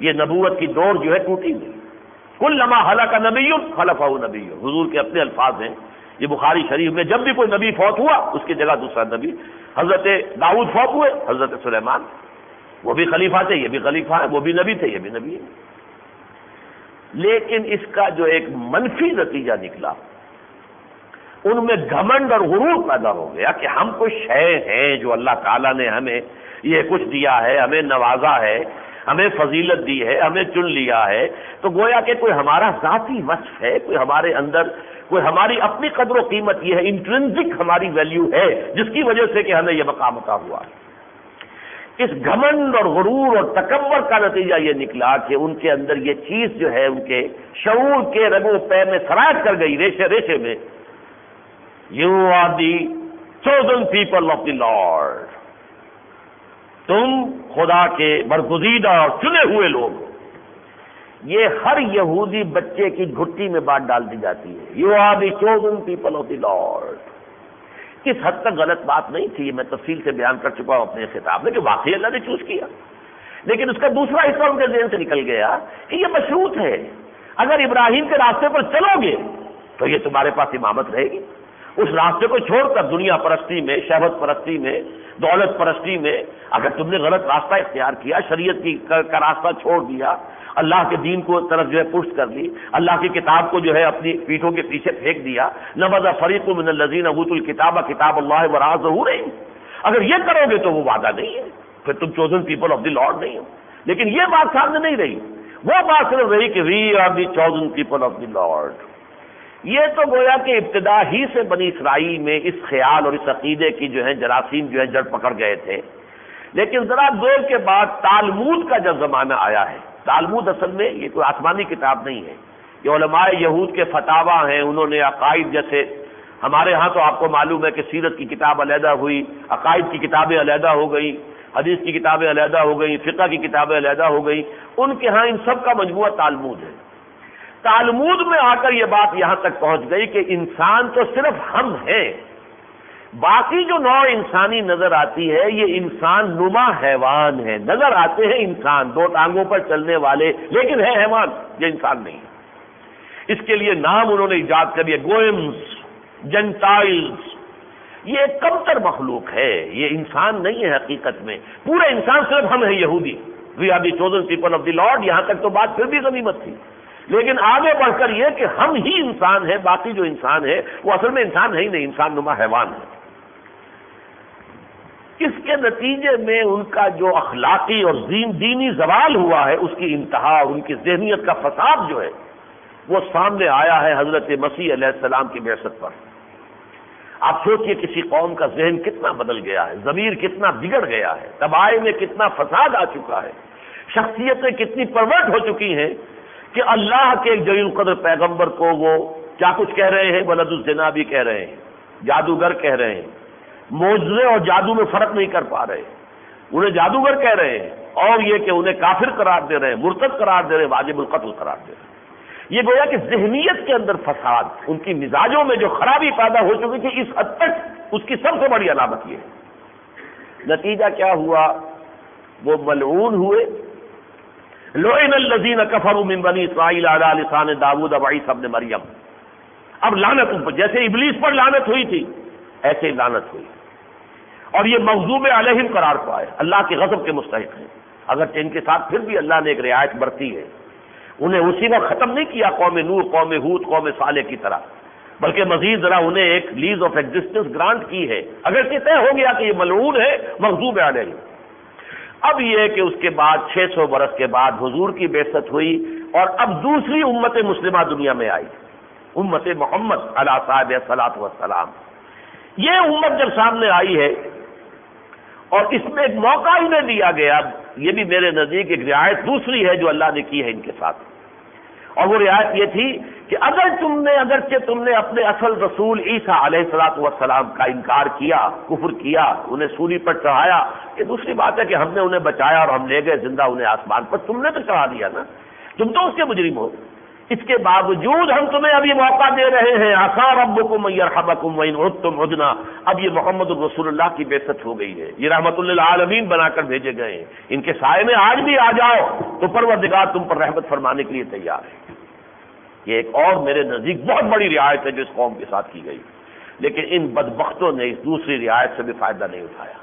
یہ نبوت کی دوڑ جو ہے ٹوٹی نہیں. کلما ہلاک نبی خلفہ نبی، حضور کے اپنے الفاظ ہیں. یہ بخاری شریف میں جب بھی کوئی نبی فوت ہوا اس کی جگہ دوسرا نبی. حضرت داؤد فوت ہوئے، حضرت سلیمان، وہ بھی خلیفہ تھے، یہ بھی خلیفہ ہے، وہ بھی نبی تھے، یہ بھی نبی ہے. لیکن اس کا جو ایک منفی نتیجہ نکلا، ان میں گھمنڈ اور غرور پیدا ہو گیا کہ ہم کوئی شے ہیں جو اللہ تعالیٰ نے ہمیں یہ کچھ دیا ہے، ہمیں نوازا ہے، ہمیں فضیلت دی ہے، ہمیں چن لیا ہے. تو گویا کہ کوئی ہمارا ذاتی وصف ہے، کوئی ہمارے اندر کوئی ہماری اپنی قدر و قیمت یہ ہے، انٹرنسک ہماری ویلیو ہے، جس کی وجہ سے کہ ہمیں یہ مقام عطا ہوا ہے. اس گھمنڈ اور غرور اور تکبر کا نتیجہ یہ نکلا کہ ان کے اندر یہ چیز جو ہے ان کے شعور کے رگوں پے میں سرایت کر گئی، ریشے ریشے میں. You are the chosen people of the Lord, تم خدا کے برگزیدہ اور چنے ہوئے لوگ. یہ ہر یہودی بچے کی گھٹی میں بات ڈال دی جاتی ہے، you are the chosen people of the Lord. کس حد تک غلط بات نہیں تھی، میں تفصیل سے بیان کر چکا ہوں اپنے خطاب میں کہ واقعی اللہ نے چوز کیا. لیکن اس کا دوسرا حصہ ان کے ذہن سے نکل گیا کہ یہ مشروط ہے، اگر ابراہیم کے راستے پر چلو گے تو یہ تمہارے پاس امامت رہے گی. اس راستے کو چھوڑ کر دنیا پرستی میں، شہوت پرستی میں، دولت پرستی میں اگر تم نے غلط راستہ اختیار کیا، شریعت کا راستہ چھوڑ دیا، اللہ کے دین کو طرف جو ہے پشت کر لی، اللہ کی کتاب کو جو ہے اپنی پیٹھوں کے پیچھے پھینک دیا، نبذ فریق من الذین اوتوا الکتاب کتاب اللہ وراء ظہورہم، اگر یہ کرو گے تو وہ وعدہ نہیں ہے، پھر تم chosen people of the lord نہیں ہو. لیکن یہ بات سامنے نہیں رہی، وہ بات صرف رہی کہ we are the chosen people of the Lord. یہ تو گویا کہ ابتدا ہی سے بنی اسرائیل میں اس خیال اور اس عقیدے کی جو ہے جراثیم جو ہے جڑ پکڑ گئے تھے. لیکن ذرا دیر کے بعد تالمود کا جب زمانہ آیا ہے، تالمود اصل میں یہ کوئی آسمانی کتاب نہیں ہے، یہ علماء یہود کے فتاوا ہیں. انہوں نے عقائد، جیسے ہمارے ہاں تو آپ کو معلوم ہے کہ سیرت کی کتاب علیحدہ ہوئی، عقائد کی کتابیں علیحدہ ہو گئیں، حدیث کی کتابیں علیحدہ ہو گئیں، فقہ کی کتابیں علیحدہ ہو گئیں. ان کے ہاں ان سب کا مجموعہ تالمود ہے. تالمود میں آ کر یہ بات یہاں تک پہنچ گئی کہ انسان تو صرف ہم ہیں، باقی جو نوع انسانی نظر آتی ہے یہ انسان نما حیوان ہے، نظر آتے ہیں انسان، دو ٹانگوں پر چلنے والے، لیکن ہے حیوان، یہ انسان نہیں ہے۔ اس کے لیے نام انہوں نے ایجاد کر دیا، گوئمز، جنٹائلز۔ یہ ایک کمتر مخلوق ہے، یہ انسان نہیں ہے حقیقت میں۔ پورا انسان صرف ہم ہیں یہودی، we are the chosen people of the Lord, یہاں تک تو بات پھر بھی غنیمت تھی، لیکن آگے بڑھ کر یہ کہ ہم ہی انسان ہیں، باقی جو انسان ہے وہ اصل میں انسان ہے ہی نہیں، انسان نما حیوان ہے۔ اس کے نتیجے میں ان کا جو اخلاقی اور دینی زوال ہوا ہے، اس کی انتہا اور ان کی ذہنیت کا فساد جو ہے وہ سامنے آیا ہے حضرت مسیح علیہ السلام کی بعثت پر۔ آپ سوچئے کسی قوم کا ذہن کتنا بدل گیا ہے، ضمیر کتنا بگڑ گیا ہے، طباع میں کتنا فساد آ چکا ہے، شخصیتیں کتنی پرورٹ ہو چکی ہیں کہ اللہ کے ایک جلیل القدر پیغمبر کو وہ کیا کچھ کہہ رہے ہیں، ولد الزنا بھی کہہ رہے ہیں، جادوگر کہہ رہے ہیں، معجزے اور جادو میں فرق نہیں کر پا رہے، انہیں جادوگر کہہ رہے ہیں، اور یہ کہ انہیں کافر قرار دے رہے ہیں، مرتد قرار دے رہے ہیں، واجب القتل قرار دے رہے ہیں۔ یہ گویا کہ ذہنیت کے اندر فساد، ان کی مزاجوں میں جو خرابی پیدا ہو چکی تھی، اس حد تک اس کی سب سے بڑی علامت یہ ہے۔ نتیجہ کیا ہوا؟ وہ ملعون ہوئے۔ لعن الذین کفروا من بنی اسرائیل علی لسان داؤد و عیسی ابن مریم۔ اب لعنت ان پر، جیسے ابلیس پر لعنت ہوئی تھی ایسے ہی لعنت ہوئی، اور یہ مغضوب علیہم قرار پائے، اللہ کے غضب کے مستحق ہیں۔ اگرچہ ان کے ساتھ پھر بھی اللہ نے ایک رعایت برتی ہے، انہیں اسی وقت ختم نہیں کیا قوم نوح، قوم ہود، قوم صالح کی طرح، بلکہ مزید ذرا انہیں ایک لیز آف ایگزسٹنس گرانٹ کی ہے، اگرچہ طے ہو گیا کہ یہ ملعون ہے، مغضوب علیہ۔ اب یہ کہ اس کے بعد 600 برس کے بعد حضور کی بعثت ہوئی، اور اب دوسری امت مسلمہ دنیا میں آئی، امت محمد علیہ صاحب الصلاۃ والسلام۔ یہ امت جب سامنے آئی ہے اور اس میں ایک موقع انہیں دیا گیا، یہ بھی میرے نزدیک ایک رعایت دوسری ہے جو اللہ نے کی ہے ان کے ساتھ، اور وہ رعایت یہ تھی کہ اگرچہ تم نے اپنے اصل رسول عیسیٰ علیہ الصلوۃ والسلام کا انکار کیا، کفر کیا، انہیں سولی پر چڑھایا، یہ دوسری بات ہے کہ ہم نے انہیں بچایا اور ہم لے گئے زندہ انہیں آسمان پر، تم نے تو چڑھا دیا نا، تم تو اس کے مجرم ہو۔ اس کے باوجود ہم تمہیں اب یہ موقع دے رہے ہیں، عسیٰ ربکم ان یرحمکم وان عدتم عدنا۔ اب یہ محمد الرسول اللہ کی بعثت ہو گئی ہے، یہ رحمت للعالمین بنا کر بھیجے گئے ہیں، ان کے سائے میں آج بھی آ جاؤ تو پروردگار تم پر رحمت فرمانے کے لیے تیار ہے۔ یہ ایک اور میرے نزدیک بہت بڑی رعایت ہے جو اس قوم کے ساتھ کی گئی، لیکن ان بدبختوں نے اس دوسری رعایت سے بھی فائدہ نہیں اٹھایا۔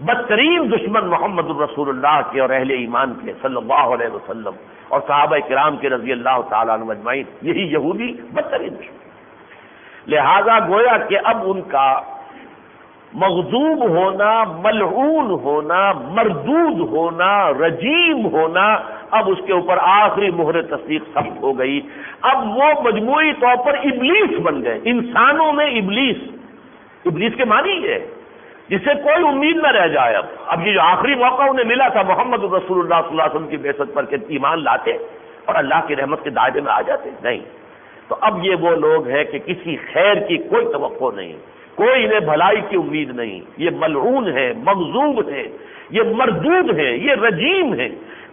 بدترین دشمن محمد الرسول اللہ کے اور اہل ایمان کے صلی اللہ علیہ وسلم اور صحابہ کرام کے رضی اللہ تعالیٰ عنہم اجمعین، یہی یہودی بدترین دشمن۔ لہذا گویا کہ اب ان کا مغضوب ہونا، ملعون ہونا، مردود ہونا، رجیم ہونا، اب اس کے اوپر آخری مہر تصدیق ثبت ہو گئی۔ اب وہ مجموعی طور پر ابلیس بن گئے، انسانوں میں ابلیس کے معنی یہ ہے جس سے کوئی امید نہ رہ جائے۔ اب یہ جو آخری موقع انہیں ملا تھا محمد رسول اللہ صلی اللہ علیہ وسلم کی بعثت پر کہ ایمان لاتے اور اللہ کی رحمت کے دائرے میں آ جاتے، نہیں، تو اب یہ وہ لوگ ہیں کہ کسی خیر کی کوئی توقع نہیں، کوئی انہیں بھلائی کی امید نہیں، یہ ملعون ہے، مغضوب ہے، یہ مردود ہے، یہ رجیم ہے۔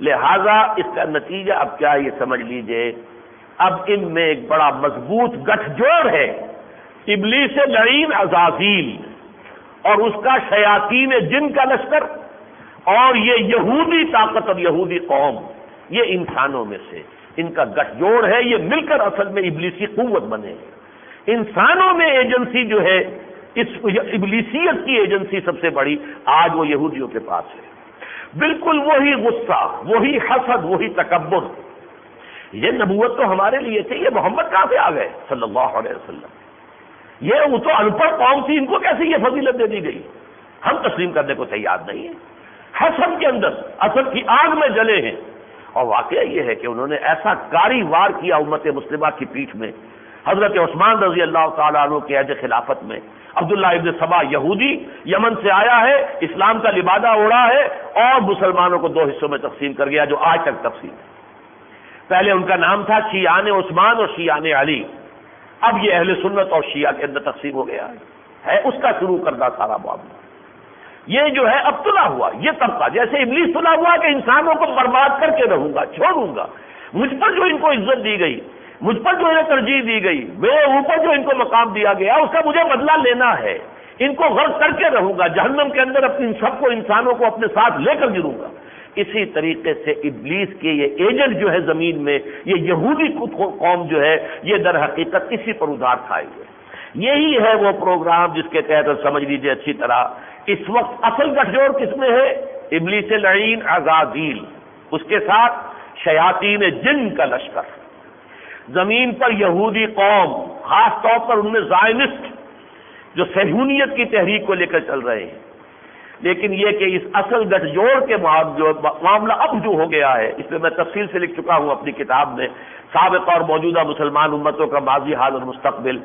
لہذا اس کا نتیجہ اب کیا یہ سمجھ لیجئے، اب ان میں ایک بڑا مضبوط گٹھ جوڑ ہے، ابلیس لعین عزازیل اور اس کا شیاطین جن کا لشکر، اور یہ یہودی طاقت اور یہودی قوم، یہ انسانوں میں سے ان کا گٹھ جوڑ ہے، یہ مل کر اصل میں ابلیسی قوت بنے ہیں۔ انسانوں میں ایجنسی جو ہے، اس ابلیسیت کی ایجنسی سب سے بڑی آج وہ یہودیوں کے پاس ہے، بالکل وہی غصہ، وہی حسد، وہی تکبر۔ یہ نبوت تو ہمارے لیے تھی، یہ محمد کہاں سے آ گئے صلی اللہ علیہ وسلم؟ یہ وہ تو ان پڑھ قوم تھی، ان کو کیسے یہ فضیلت دے دی گئی؟ ہم تسلیم کرنے کو تیار نہیں ہیں، حسد کے اندر اصل کی آگ میں جلے ہیں۔ اور واقعہ یہ ہے کہ انہوں نے ایسا کاری وار کیا امت مسلمہ کی پیٹھ میں، حضرت عثمان رضی اللہ تعالیٰ عنہ کے عہد خلافت میں عبداللہ ابن سبا یہودی یمن سے آیا ہے، اسلام کا لبادہ اوڑھا ہے اور مسلمانوں کو دو حصوں میں تقسیم کر گیا جو آج تک تقسیم ہے۔ پہلے ان کا نام تھا شیعان عثمان اور شیعان علی، اب یہ اہل سنت اور شیعہ کے اندر تقسیم ہو گیا ہے اس کا شروع کردہ سارا معاملہ۔ یہ جو ہے اب تلا ہوا، یہ طبقہ جیسے ابلیس تلا ہوا کہ انسانوں کو برباد کر کے رہوں گا، چھوڑوں گا، مجھ پر جو ان کو عزت دی گئی، مجھ پر جو انہیں ترجیح دی گئی، میرے اوپر جو ان کو مقام دیا گیا، اس کا مجھے بدلہ لینا ہے۔ ان کو غرق کر کے رہوں گا، جہنم کے اندر اپنے سب کو انسانوں کو اپنے ساتھ لے کر گروں گا۔ اسی طریقے سے ابلیس کے یہ ایجنٹ جو ہے زمین میں، یہ یہودی قوم جو ہے، یہ در حقیقت اسی پر ادھار کھائے ہوئے۔ یہی ہے وہ پروگرام جس کے تحت سمجھ لیجئے اچھی طرح اس وقت اصل گٹھ جوڑ کس میں ہے؟ ابلیس لعین عزازیل، اس کے ساتھ شیاطین جن کا لشکر۔ زمین پر یہودی قوم، خاص طور پر ان میں زائنسٹ جو صہیونیت کی تحریک کو لے کر چل رہے ہیں، لیکن یہ کہ اس اصل گٹھ جوڑ کے معاملہ اب جو ہو گیا ہے، اس میں میں تفصیل سے لکھ چکا ہوں اپنی کتاب میں، سابق اور موجودہ مسلمان امتوں کا ماضی، حال اور مستقبل۔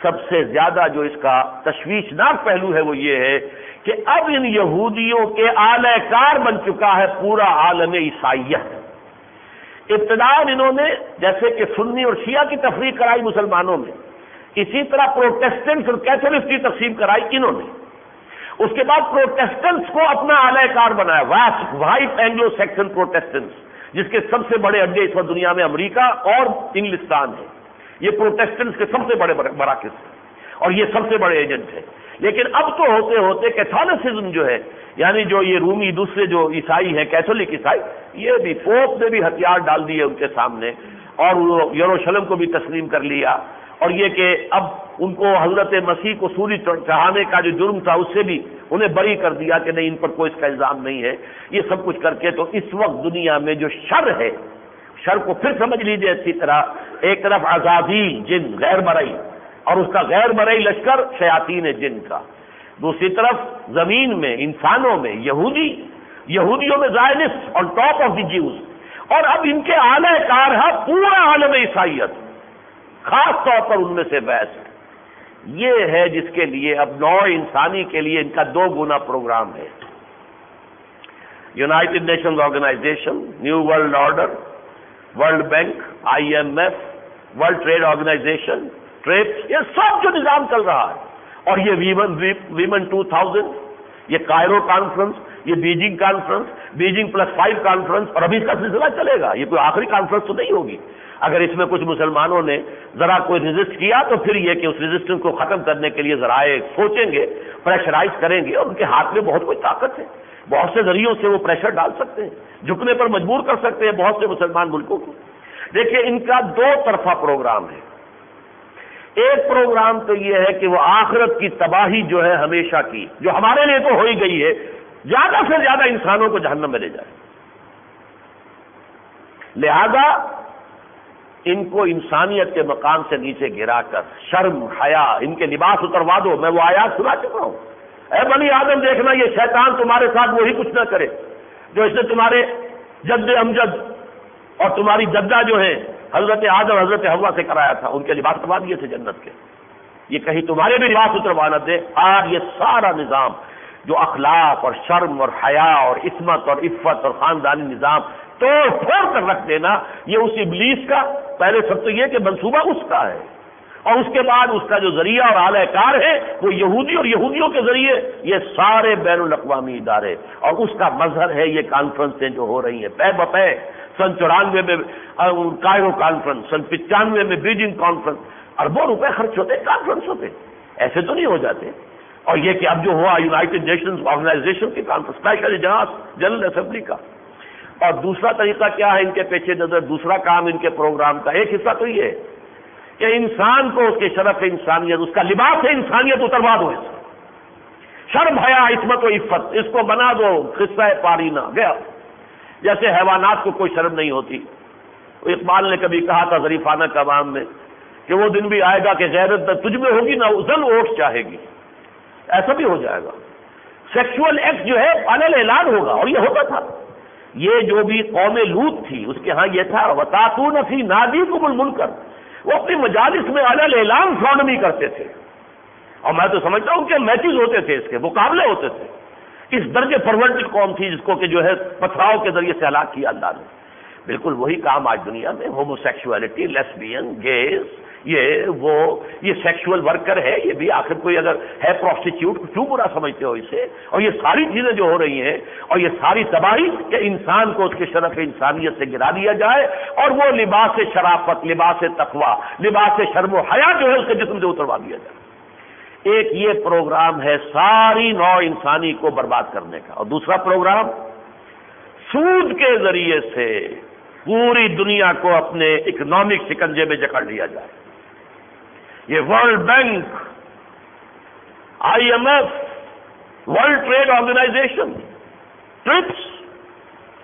سب سے زیادہ جو اس کا تشویشناک پہلو ہے وہ یہ ہے کہ اب ان یہودیوں کے اعلی کار بن چکا ہے پورا عالم عیسائیت۔ ابتداء انہوں نے جیسے کہ سنی اور شیعہ کی تفریق کرائی مسلمانوں میں، اسی طرح پروٹیسٹنٹس اور کیتھولکس کی تقسیم کرائی انہوں نے۔ اس کے بعد پروٹیسٹنٹس کو اپنا اعلی کار بنایا، وائٹ اینگلو سیکسن پروٹیسٹنٹس، جس کے سب سے بڑے اڈے اس وقت دنیا میں امریکہ اور انگلستان ہے۔ یہ پروٹیسٹنٹس کے سب سے بڑے مراکز ہیں اور یہ سب سے بڑے ایجنٹ ہیں۔ لیکن اب تو ہوتے ہوتے کیتھولسزم جو ہے، یعنی جو یہ رومی دوسرے جو عیسائی ہیں، کیتھولک عیسائی، یہ بھی پوپ نے بھی ہتھیار ڈال دیے ان کے سامنے اور وہ یروشلم کو بھی تسلیم کر لیا، اور یہ کہ اب ان کو حضرت مسیح کو سولی چڑھانے کا جو جرم تھا اس سے بھی انہیں بری کر دیا کہ نہیں، ان پر کوئی اس کا الزام نہیں ہے۔ یہ سب کچھ کر کے تو اس وقت دنیا میں جو شر ہے، شر کو پھر سمجھ لیجئے اچھی طرح، ایک طرف عزازیل جن غیر مرئی اور اس کا غیر مرئی لشکر شیاطین جن کا، دوسری طرف زمین میں انسانوں میں یہودیوں میں زائنسٹ اور ٹاپ آف دی جیوز، اور اب ان کے اعلی کار ہے پورا عالم عیسائیت، خاص طور پر ان میں سے بیس۔ یہ ہے جس کے لیے اب نوع انسانی کے لیے ان کا دو گنا پروگرام ہے۔ United Nations Organisation, New World Order, World Bank, IMF، World Trade Organisation, TRIPS, یہ سب جو نظام چل رہا ہے، اور یہ ویمن 2000، یہ کائرو کانفرنس، یہ بیجنگ کانفرنس، بیجنگ +5 کانفرنس، اور ابھی اس کا سلسلہ چلے گا، یہ کوئی آخری کانفرنس تو نہیں ہوگی۔ اگر اس میں کچھ مسلمانوں نے ذرا کوئی ریزسٹ کیا تو پھر یہ کہ اس ریزسٹنس کو ختم کرنے کے لیے ذرائع سوچیں گے، پریشرائز کریں گے، اور ان کے ہاتھ میں بہت کوئی طاقت ہے، بہت سے ذریعوں سے وہ پریشر ڈال سکتے ہیں، جھکنے پر مجبور کر سکتے ہیں بہت سے مسلمان ملکوں کو۔ دیکھیں ان کا دو طرفہ پروگرام ہے۔ ایک پروگرام تو یہ ہے کہ وہ آخرت کی تباہی جو ہے ہمیشہ کی، جو ہمارے لیے تو ہو ہی گئی ہے، زیادہ سے زیادہ انسانوں کو جہنم میں لے جائے، لہذا ان کو انسانیت کے مقام سے نیچے گرا کر شرم حیا ان کے لباس اتروا دو۔ میں وہ آیات سنا چکا ہوں، اے بنی آدم دیکھنا یہ شیطان تمہارے ساتھ وہی کچھ نہ کرے جو اس نے تمہارے جد امجد اور تمہاری جدہ جو ہے حضرت آدم حضرت حوا سے کرایا تھا، ان کے لباس اتروا دیے تھے جنت کے، یہ کہیں تمہارے بھی لباس اتروانا دے۔ آج یہ سارا نظام جو اخلاق اور شرم اور حیا اور عصمت اور عفت اور خاندانی نظام توڑ پھوڑ کر رکھ دینا، یہ اس ابلیس کا پہلے سب تو یہ کہ منصوبہ اس کا ہے، اور اس کے بعد اس کا جو ذریعہ اور اعلی کار ہے وہ یہودی اور یہودیوں کے ذریعے یہ سارے بین الاقوامی ادارے، اور اس کا مظہر ہے یہ کانفرنسیں جو ہو رہی ہیں پے بپے۔ سن 94 میں کائرو کانفرنس، سن 95 میں بیجنگ کانفرنس، اربوں روپے خرچ ہوتے کانفرنس ہوتے، ایسے تو نہیں ہو جاتے۔ اور یہ کہ اب جو ہوا یونائٹڈ نیشنز آرگنائزیشن کی کانفرنس، اسپیشل اجلاس جنرل اسمبلی کا۔ اور دوسرا طریقہ کیا ہے ان کے پیچھے نظر، دوسرا کام ان کے پروگرام کا ایک حصہ تو یہ ہے کہ انسان کو اس کے شرف انسانیت، اس کا لباس انسانیت اتروا دو، اس شرم حیا عصمت و عفت اس کو بنا دو قصہ پارینہ گیا، جیسے حیوانات کو کوئی شرم نہیں ہوتی۔ اقبال نے کبھی کہا تھا ظریفانہ کلام میں کہ وہ دن بھی آئے گا کہ غیرت نہ تجھ میں ہوگی نہ زن اوٹ چاہے گی، ایسا بھی ہو جائے گا۔ سیکشول ایکٹ جو ہے علل اعلان ہوگا، اور یہ ہوتا تھا۔ یہ جو بھی قوم لوط تھی اس کے ہاں یہ تھا وَتَأْتُونَ فِي نَادِيكُمُ الْمُنكَرَ، وہ اپنی مجالس میں علل اعلان سونمی کرتے تھے، اور میں تو سمجھتا ہوں کہ میچز ہوتے تھے، اس کے مقابلے ہوتے تھے۔ اس درجے پرورٹڈ قوم تھی جس کو کہ جو ہے پتھراؤ کے ذریعے سے ہلاک کیا اللہ نے۔ بالکل وہی کام آج دنیا میں ہومو سیکشولیٹی، لیسبین، گیز، یہ سیکشول ورکر ہے، یہ بھی آخر کوئی اگر ہے پروسٹیچیوٹ، کیوں برا سمجھتے ہو اسے؟ اور یہ ساری چیزیں جو ہو رہی ہیں اور یہ ساری تباہی کہ انسان کو اس کے شرف انسانیت سے گرا دیا جائے، اور وہ لباس شرافت، لباس تقوی، لباس شرم و حیا جو ہے اس کے جسم سے اتروا دیا جائے۔ ایک یہ پروگرام ہے ساری نوع انسانی کو برباد کرنے کا، اور دوسرا پروگرام سود کے ذریعے سے پوری دنیا کو اپنے اکنامک شکنجے میں جکڑ لیا جائے۔ یہ World Bank, IMF، World Trade Organization, TRIPS,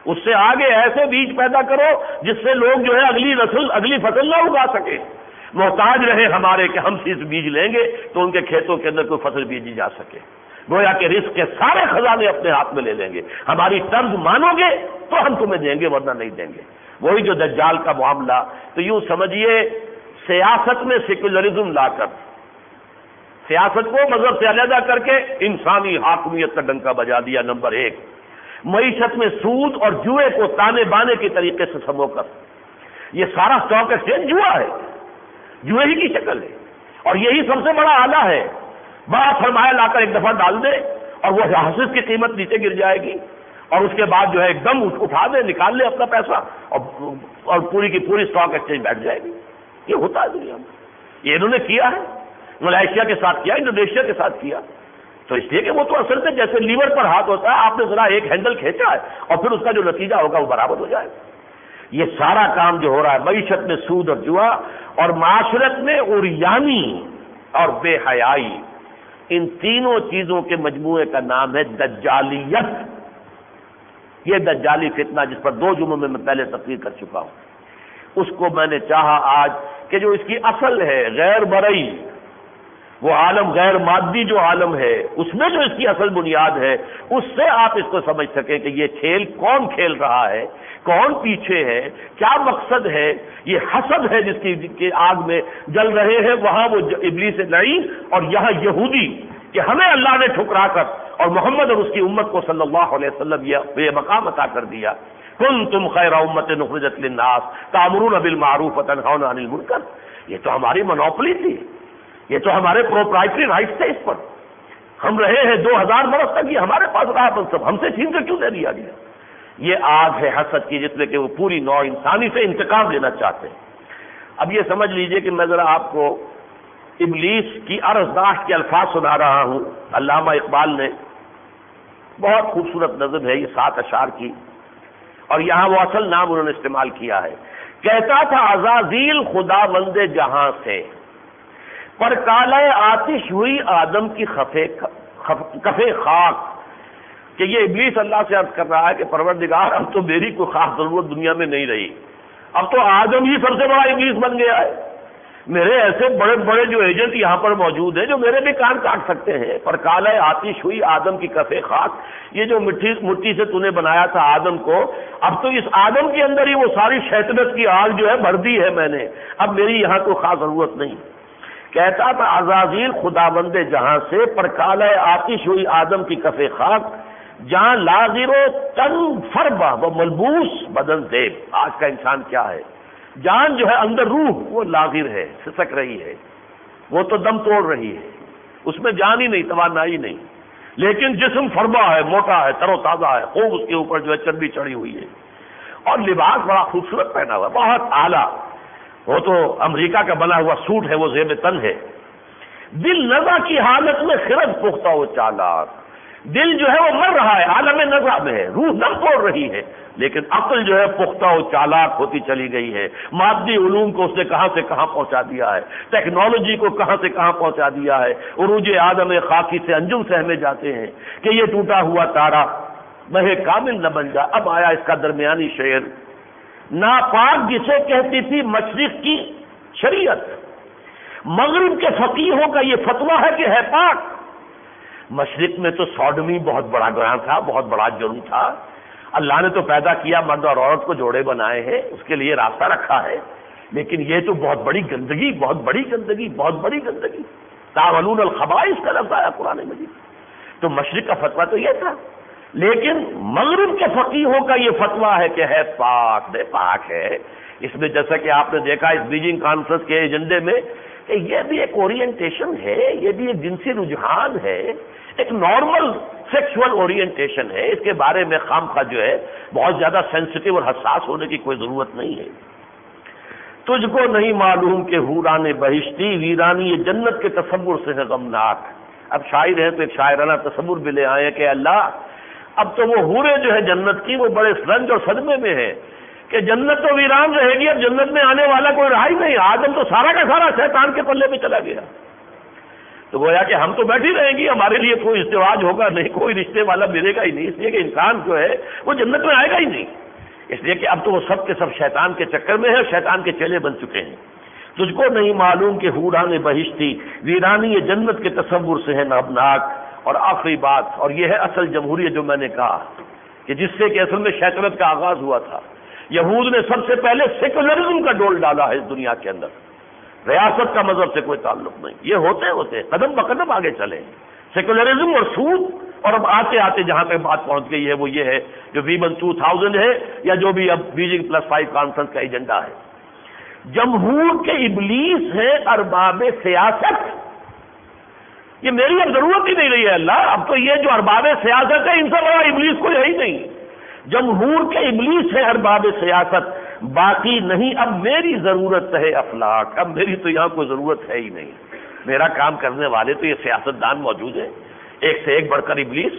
اس سے آگے ایسے بیج پیدا کرو جس سے لوگ جو ہے اگلی نسل اگلی فصل نہ اگا سکے، محتاج رہے ہمارے کہ ہم صرف بیج لیں گے تو ان کے کھیتوں کے اندر کوئی فصل بیجی جا سکے، گویا کہ رزق کے سارے خزانے اپنے ہاتھ میں لے لیں گے، ہماری طرز مانو گے تو ہم تمہیں دیں گے ورنہ نہیں دیں گے۔ وہی جو دجال کا معاملہ، تو یوں سمجھیے سیاست میں سیکولرزم لا کر، سیاست کو مذہب سے علیحدہ کر کے انسانی حاکمیت کا ڈنکا بجا دیا۔ نمبر 1، معیشت میں سود اور جوئے کو تانے بانے کے طریقے سے سمو کر، یہ سارا اسٹاک ایکسچینج جوا ہے، جوئے ہی کی شکل ہے، اور یہی سب سے بڑا آلہ ہے۔ بڑا سرمایہ لا کر ایک دفعہ ڈال دے اور وہ حاصل کی قیمت نیچے گر جائے گی، اور اس کے بعد جو ہے ایک دم اٹھا دے، نکال لے اپنا پیسہ، اور پوری کی پوری اسٹاک ایکسچینج بیٹھ جائے گی۔ یہ ہوتا ہے دنیا میں، یہ انہوں نے کیا ہے، ملائیشیا کے ساتھ کیا، انڈونیشیا کے ساتھ کیا، تو اس لیے کہ وہ تو اصل سے جیسے لیور پر ہاتھ ہوتا ہے، آپ نے ذرا ایک ہینڈل کھینچا ہے اور پھر اس کا جو نتیجہ ہوگا وہ برابر ہو جائے گا۔ یہ سارا کام جو ہو رہا ہے معیشت میں سود اور جوا، اور معاشرت میں عریانی اور بے حیائی، ان تینوں چیزوں کے مجموعے کا نام ہے دجالیت۔ یہ دجالی فتنہ جس پر 2 جمعوں میں پہلے تقریر کر چکا ہوں، اس کو میں نے چاہا آج کہ جو اس کی اصل ہے غیر مرئی، وہ عالم غیر مادی جو عالم ہے، اس میں جو اس کی اصل بنیاد ہے، اس سے آپ اس کو سمجھ سکیں کہ یہ کھیل کون کھیل رہا ہے، کون پیچھے ہے، کیا مقصد ہے۔ یہ حسد ہے جس کی آگ میں جل رہے ہیں، وہاں وہ ابلیس لعین، اور یہاں یہودی کہ ہمیں اللہ نے ٹھکرا کر اور محمد اور اس کی امت کو صلی اللہ علیہ وسلم یہ مقام عطا کر دیا، کنتم خیر امت اخرجت للناس تأمرون بالمعروف وتنہون عن المنکر۔ یہ تو ہماری منوپلی تھی، یہ تو ہمارے پروپرائٹری رائٹس تھے، اس پر ہم رہے ہیں 2000 برس تک، یہ ہمارے پاس رہا منصب، ہم سے چھین کر کیوں دے دیا گیا؟ یہ آگ ہے حسد کی، جس میں کہ وہ پوری نوع انسانی سے انتقام لینا چاہتے ہیں۔ اب یہ سمجھ لیجئے کہ میں ذرا آپ کو ابلیس کی ارزداشت کے الفاظ سنا رہا ہوں۔ علامہ اقبال نے بہت خوبصورت نظم ہے یہ 7 اشعار کی، اور یہاں وہ اصل نام انہوں نے استعمال کیا ہے۔ کہتا تھا عزازیل خدا بند جہاں سے، پر کالہ آتش ہوئی آدم کی کفے خاک، کہ یہ ابلیس اللہ سے عرض کر رہا ہے کہ پروردگار اب تو میری کوئی خاص ضرورت دنیا میں نہیں رہی، اب تو آدم ہی سب سے بڑا ابلیس بن گیا ہے، میرے ایسے بڑے بڑے جو ایجنٹ یہاں پر موجود ہیں جو میرے بھی کان کاٹ سکتے ہیں۔ پر کالہ آتش ہوئی آدم کی کفے خاک، یہ جو مٹی سے تو نے بنایا تھا آدم کو، اب تو اس آدم کے اندر ہی وہ ساری شیطنت کی آگ جو ہے بھر دی ہے میں نے، اب میری یہاں کوئی خاص ضرورت نہیں۔ کہتا تھا عزازیل خدا بند جہاں سے، پر کالہ آتش ہوئی آدم کی کفے خاک، جہاں لاغر و تن فربہ و ملبوس بدن زیب۔ آج کا انسان کیا ہے، جان جو ہے اندر روح وہ لاغر ہے، سسک رہی ہے، وہ تو دم توڑ رہی ہے، اس میں جان ہی نہیں، توانائی نہیں، لیکن جسم فربہ ہے، موٹا ہے، تر و تازہ ہے، خوب اس کے اوپر جو ہے چربی چڑھی ہوئی ہے، اور لباس بڑا خوبصورت پہنا ہوا، بہت اعلیٰ، وہ تو امریکہ کا بنا ہوا سوٹ ہے، وہ زیب تن ہے۔ دل نزع کی حالت میں خرد پختہ و چالاک، دل جو ہے وہ مر رہا ہے، عالم نزع میں ہے، روح دم توڑ رہی ہے، لیکن عقل جو ہے پختہ و چالاک ہوتی چلی گئی ہے۔ مادی علوم کو اس نے کہاں سے کہاں پہنچا دیا ہے، ٹیکنالوجی کو کہاں سے کہاں پہنچا دیا ہے۔ عروج آدم خاکی سے انجم سہمے جاتے ہیں کہ یہ ٹوٹا ہوا تارا مہ کامل نہ بن جائے۔ اب آیا اس کا درمیانی شعر، ناپاک جسے کہتی تھی مشرق کی شریعت، مغرب کے فقیہوں کا یہ فتویٰ ہے کہ ہے پاک۔ مشرق میں تو سوڈمی بہت بڑا گناہ تھا، بہت بڑا جرم تھا، اللہ نے تو پیدا کیا مرد اور عورت کو جوڑے بنائے ہیں، اس کے لیے راستہ رکھا ہے، لیکن یہ تو بہت بڑی گندگی، بہت بڑی گندگی، بہت بڑی گندگی، تعملون الخبائث کا لفظ آیا قرآن مجید۔ تو مشرق کا فتویٰ تو یہ تھا، لیکن مغرب کے فقیہوں کا یہ فتویٰ ہے کہ ہے پاک، بے پاک ہے۔ اس میں جیسا کہ آپ نے دیکھا اس بیجنگ کانفرنس کے ایجنڈے میں کہ یہ بھی ایک اورینٹیشن ہے، یہ بھی ایک جنسی رجحان ہے، ایک نارمل سیکشول اورینٹیشن ہے، اس کے بارے میں خام خواہ جو ہے بہت زیادہ سینسٹیو اور حساس ہونے کی کوئی ضرورت نہیں ہے۔ تجھ کو نہیں معلوم کہ حوران بہشتی ویرانی یہ جنت کے تصور سے ہے غمناک. اب شاعر ہے تو ایک شاعرانہ تصور بھی لے آئے کہ اللہ اب تو وہ حوریں جو ہے جنت کی وہ بڑے رنج اور صدمے میں ہے کہ جنت تو ویران رہے گی، اب جنت میں آنے والا کوئی رہا ہی نہیں. آدم تو سارا کا سارا شیطان کے پلے میں چلا گیا. تو گویا کہ ہم تو بیٹھی رہیں گی، ہمارے لیے کوئی ازدواج ہوگا نہیں، کوئی رشتے والا ملے گا ہی نہیں، اس لیے کہ انسان جو ہے وہ جنت میں آئے گا ہی نہیں. اس لیے کہ اب تو وہ سب کے سب شیطان کے چکر میں ہے، شیطان کے چیلے بن چکے ہیں. تجھ کو نہیں معلوم کہ حوران بہشتی ویرانی یہ جنت کے تصور سے ہے نابناک. اور آخری بات، اور یہ ہے اصل جمہوریت جو میں نے کہا کہ جس سے کہ اصل میں شیطنت کا آغاز ہوا تھا. یہود نے سب سے پہلے سیکولرزم کا ڈول ڈالا ہے اس دنیا کے اندر. ریاست کا مذہب سے کوئی تعلق نہیں. یہ ہوتے قدم بقدم آگے چلے سیکولرزم اور سود. اور اب آتے آتے جہاں تک بات پہنچ گئی ہے وہ یہ ہے جو ویمن 2000 ہے یا جو بھی اب بیجنگ+5 کانفرنس کا ایجنڈا ہے. جمہور کے ابلیس ہیں ارباب سیاست. یہ میری اب ضرورت ہی نہیں رہی ہے اللہ. اب تو یہ جو ارباب سیاست ہے ان سے بڑا ابلیس کوئی ہے ہی نہیں. جمہور کے ابلیس ہے ارباب سیاست، باقی نہیں اب میری ضرورت ہے افلاک. اب میری تو یہاں کوئی ضرورت ہے ہی نہیں. میرا کام کرنے والے تو یہ سیاستدان موجود ہیں، ایک سے ایک بڑھ کر ابلیس.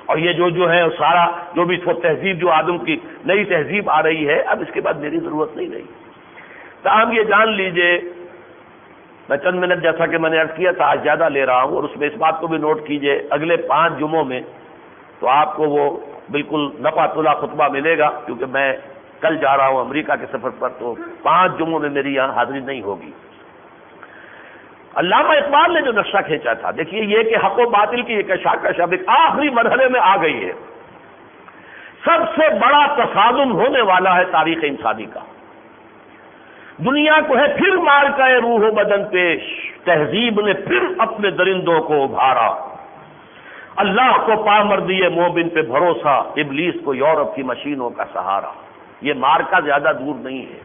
اور یہ جو ہے سارا جو بھی تہذیب جو آدم کی نئی تہذیب آ رہی ہے، اب اس کے بعد میری ضرورت نہیں رہی. تاہم یہ جان لیجئے، میں چند منٹ جیسا کہ میں نے عرض کیا تھا آج زیادہ لے رہا ہوں، اور اس میں اس بات کو بھی نوٹ کیجئے اگلے 5 جمعوں میں تو آپ کو وہ بالکل نپا تلا خطبہ ملے گا، کیونکہ میں کل جا رہا ہوں امریکہ کے سفر پر، تو 5 جمعوں میں میری یہاں حاضری نہیں ہوگی. علامہ اقبال نے جو نقشہ کھینچا تھا، دیکھیے یہ کہ حق و باطل کی یہ کشاکش اب ایک آخری مرحلے میں آ گئی ہے. سب سے بڑا تصادم ہونے والا ہے تاریخ انسانی کا. دنیا کو ہے پھر مار کا روح و بدن پیش، تہذیب نے پھر اپنے درندوں کو ابھارا. اللہ کو پامردی مومن پہ بھروسہ، ابلیس کو یورپ کی مشینوں کا سہارا. یہ مارکا زیادہ دور نہیں ہے،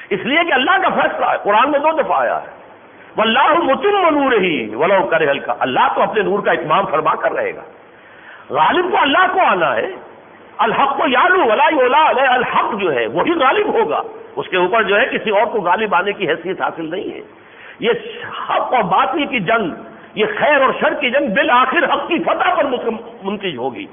اس لیے کہ اللہ کا فیصلہ ہے. قرآن میں 2 دفعہ آیا ہے واللہ متم نورہ ولو کرہ الکافرون. اللہ تو اپنے نور کا اتمام فرما کر رہے گا. غالب تو اللہ کو آنا ہے. الحق کو یعلو ولا یعلی علیہ، الحق جو ہے وہی غالب ہوگا، اس کے اوپر جو ہے کسی اور کو غالب آنے کی حیثیت حاصل نہیں ہے. یہ حق اور باطل کی جنگ، یہ خیر اور شر کی جنگ بالآخر حق کی فتح پر منتج ہوگی.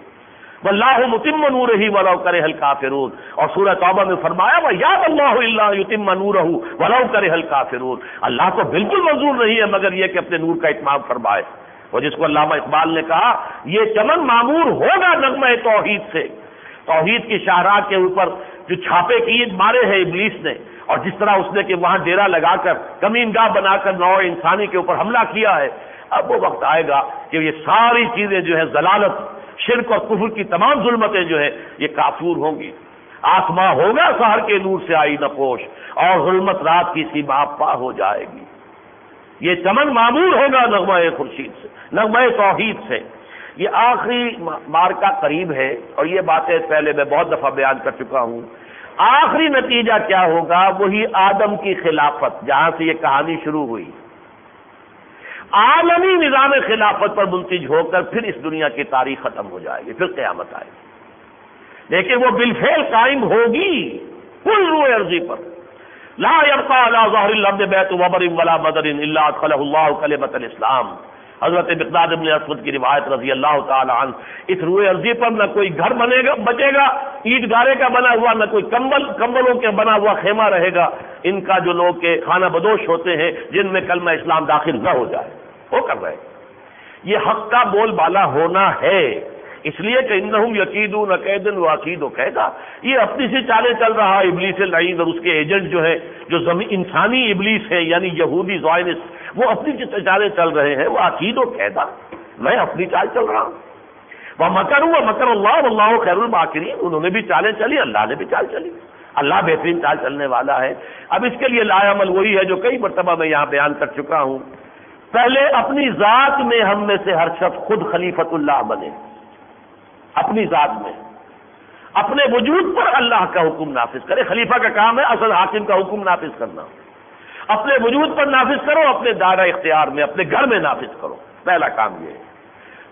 واللہ متم نورہ ولو کرہ الکافرون. اور سورہ توبہ میں فرمایا وَیَأْبَى اللَّهُ إِلَّا يُتِمَّ نُورَهُ وَلَوْ كَرِهَ الْكَافِرُونَ. اللہ کو بالکل منظور نہیں ہے مگر یہ کہ اپنے نور کا اتمام فرمائے. اور جس کو علامہ اقبال نے کہا یہ چمن معمور ہوگا نغمہ توحید سے. توحید کی شاہراہ کے اوپر جو چھاپے کی مارے ہیں ابلیس نے، اور جس طرح اس نے کہ وہاں ڈیرا لگا کر کمینگاہ بنا کر نوع انسانی کے اوپر حملہ کیا ہے، اب وہ وقت آئے گا کہ یہ ساری چیزیں جو ہے ضلالت، شرک اور کفر کی تمام ظلمتیں جو ہے یہ کافور ہوں گی. آسماں ہوگا سحر کے نور سے آئی نپوش، اور ظلمت رات کی سیما پا ہو جائے گی. یہ چمن معمور ہوگا نغمہ خورشید سے، نغمہ توحید سے. یہ آخری مارکا قریب ہے، اور یہ باتیں پہلے میں بہت دفعہ بیان کر چکا ہوں. آخری نتیجہ کیا ہوگا؟ وہی آدم کی خلافت جہاں سے یہ کہانی شروع ہوئی، عالمی نظام خلافت پر منتج ہو کر پھر اس دنیا کی تاریخ ختم ہو جائے گی، پھر قیامت آئے گی. لیکن وہ بالفعل قائم ہوگی کل روح ارضی پر. لا يبقى على ظهر الارض بیت وبر ولا بدر الا ادخله الله کلمۃ الاسلام. حضرت مقداد بن اسود کی روایت رضی اللہ تعالی عنہ. اس روح ارضی پر نہ کوئی گھر بنے گا بچے گا اینٹ گارے کا بنا ہوا، نہ کوئی کمبلوں کے بنا ہوا خیمہ رہے گا ان کا جو لوگ کے خانہ بدوش ہوتے ہیں جن میں کلمہ اسلام داخل نہ ہو جائے. وہ کر رہے یہ حق کا بول بالا ہونا ہے، اس لیے کہ انہم یکیدون کیدن واکید کیدا. یہ اپنی سی چالیں چل رہا ہے ابلیس اللعین اور اس کے ایجنٹ جو ہے جو انسانی ابلیس ہے یعنی یہودی زائنس، وہ اپنی چالیں چل رہے ہیں. وہ عقید و قیدا، میں اپنی چال چل رہا ہوں. وہ مکروا مکر اللہ واللہ خیر الماکرین. انہوں نے بھی چالیں چلی، اللہ نے بھی چال چلی. اللہ بہترین چال چلنے والا ہے. اب اس کے لیے لایا عمل وہی ہے جو کئی مرتبہ میں یہاں بیان کر چکا ہوں. پہلے اپنی ذات میں ہم میں سے ہر شخص خود خلیفۃ اللہ بنے. اپنی ذات میں اپنے وجود پر اللہ کا حکم نافذ کرے. خلیفہ کا کام ہے اصل حاکم کا حکم نافذ کرنا. اپنے وجود پر نافذ کرو، اپنے دائرہ اختیار میں، اپنے گھر میں نافذ کرو. پہلا کام یہ ہے.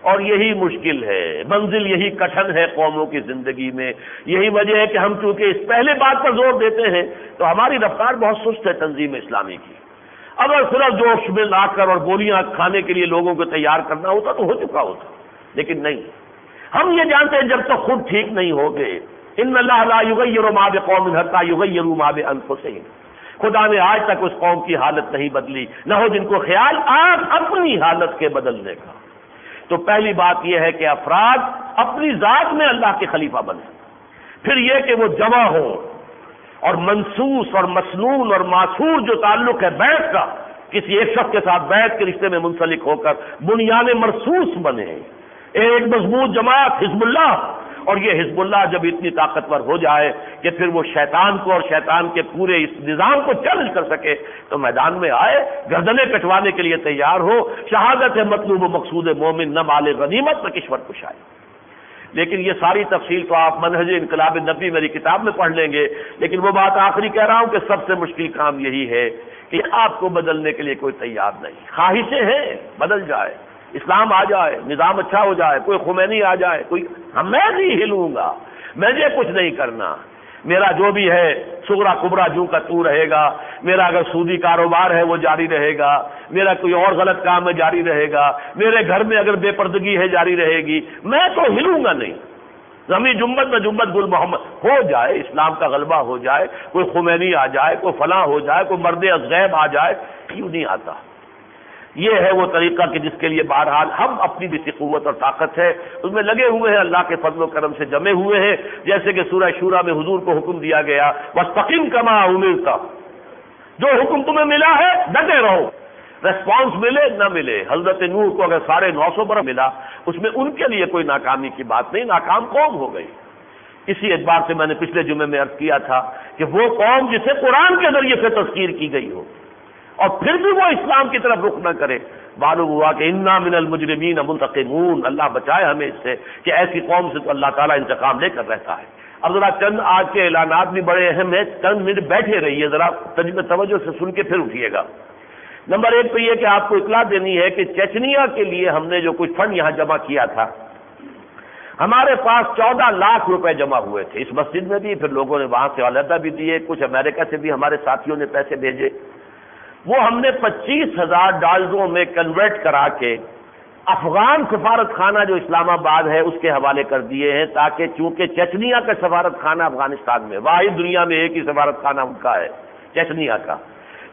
اور یہی مشکل ہے، منزل یہی کٹھن ہے قوموں کی زندگی میں۔ یہی وجہ ہے کہ ہم چونکہ اس پہلے بات پر زور دیتے ہیں تو ہماری رفتار بہت سست ہے تنظیم اسلامی کی۔ اگر صرف جوش میں لا کر اور گولیاں کھانے کے لیے لوگوں کو تیار کرنا ہوتا تو ہو چکا ہوتا، لیکن نہیں۔ ہم یہ جانتے ہیں جب تک خود ٹھیک نہیں ہوگے، ان اللہ لا یغیر ما بقوم حتی یغیروا ما بانفسہم، خدا نے آج تک اس قوم کی حالت نہیں بدلی، نہ ہو جن کو خیال آج اپنی حالت کے بدلنے کا۔ تو پہلی بات یہ ہے کہ افراد اپنی ذات میں اللہ کے خلیفہ بنے، پھر یہ کہ وہ جمع ہو اور منصوص اور مسنون اور معصور جو تعلق ہے بیعت کا، کسی ایک شخص کے ساتھ بیعت کے رشتے میں منسلک ہو کر بنیان مرصوص بنے، ایک مضبوط جماعت حزب اللہ۔ اور یہ حزب اللہ جب اتنی طاقتور ہو جائے کہ پھر وہ شیطان کو اور شیطان کے پورے اس نظام کو چیلنج کر سکے تو میدان میں آئے، گردنیں کٹوانے کے لیے تیار ہو۔ شہادت ہے مطلوب و مقصود مومن، نہ مال غنیمت نہ کشور کشائی۔ لیکن یہ ساری تفصیل تو آپ منہج انقلاب نبی میری کتاب میں پڑھ لیں گے، لیکن وہ بات آخری کہہ رہا ہوں کہ سب سے مشکل کام یہی ہے کہ آپ کو بدلنے کے لیے کوئی تیار نہیں۔ خواہشیں ہیں بدل جائے، اسلام آ جائے، نظام اچھا ہو جائے، کوئی خمینی آ جائے، کوئی میں نہیں ہلوں گا، مجھے کچھ نہیں کرنا، میرا جو بھی ہے صغرا کبرا جو کا تو رہے گا، میرا اگر سودی کاروبار ہے وہ جاری رہے گا، میرا کوئی اور غلط کام ہے جاری رہے گا، میرے گھر میں اگر بے پردگی ہے جاری رہے گی، میں تو ہلوں گا نہیں۔ زمین جنبت نہ جنبت گل محمد ہو جائے، اسلام کا غلبہ ہو جائے، کوئی خمینی آ جائے، کوئی فلاں ہو جائے، کوئی مرد غیب آ جائے، کیوں نہیں آتا؟ یہ ہے وہ طریقہ کہ جس کے لیے بہرحال ہم اپنی جتنی قوت اور طاقت ہے اس میں لگے ہوئے ہیں، اللہ کے فضل و کرم سے جمے ہوئے ہیں۔ جیسے کہ سورہ شورى میں حضور کو حکم دیا گیا وَاسْتَقِمْ كَمَا أُمِرْتَ، جو حکم تمہیں ملا ہے ڈٹے رہو، ریسپانس ملے نہ ملے۔ حضرت نوح کو اگر 950 برس ملا، اس میں ان کے لیے کوئی ناکامی کی بات نہیں، ناکام قوم ہو گئی۔ اسی اعتبار سے میں نے پچھلے جمعے میں عرض کیا تھا کہ وہ قوم جسے قرآن کے ذریعے سے تذکیر کی گئی ہو اور پھر بھی وہ اسلام کی طرف رخ نہ کرے، معلوم ہوا کہ انا من المجرمین منتقمون، اللہ بچائے ہمیں اس سے کہ ایسی قوم سے تو اللہ تعالیٰ انتقام لے کر رہتا ہے۔ اب ذرا چند آج کے اعلانات بھی بڑے اہم ہیں، چند منٹ بیٹھے رہیے، ذرا توجہ سے سن کے پھر اٹھیے گا۔ نمبر ایک تو یہ کہ آپ کو اطلاع دینی ہے کہ چچنیا کے لیے ہم نے جو کچھ فنڈ یہاں جمع کیا تھا، ہمارے پاس 14 لاکھ روپے جمع ہوئے تھے اس مسجد میں بھی، پھر لوگوں نے وہاں سے علیحدہ بھی دیے، کچھ امریکہ سے بھی ہمارے ساتھیوں نے پیسے بھیجے، وہ ہم نے $25,000 میں کنورٹ کرا کے افغان سفارت خانہ جو اسلام آباد ہے اس کے حوالے کر دیے ہیں، تاکہ چونکہ چچنیا کا سفارت خانہ افغانستان میں واحد دنیا میں ایک ہی سفارت خانہ ان کا ہے چچنیا کا،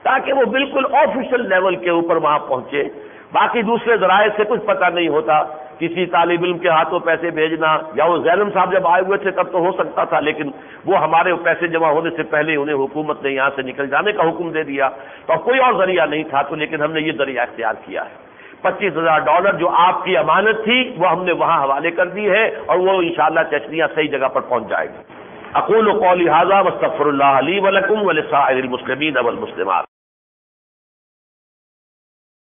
تاکہ وہ بالکل آفیشل لیول کے اوپر وہاں پہنچے۔ باقی دوسرے ذرائع سے کچھ پتہ نہیں ہوتا، کسی طالب علم کے ہاتھوں پیسے بھیجنا، یا وہ زیلم صاحب جب آئے ہوئے تھے تب تو ہو سکتا تھا، لیکن وہ ہمارے پیسے جمع ہونے سے پہلے انہیں حکومت نے یہاں سے نکل جانے کا حکم دے دیا، تو کوئی اور ذریعہ نہیں تھا، تو لیکن ہم نے یہ ذریعہ اختیار کیا ہے۔ $25,000 جو آپ کی امانت تھی وہ ہم نے وہاں حوالے کر دی ہے، اور وہ انشاءاللہ چچنیا صحیح جگہ پر پہنچ جائے گی۔ اقول قولی ھذا واستغفر اللہ لی ولکم ولسائر المسلمین والمسلمات۔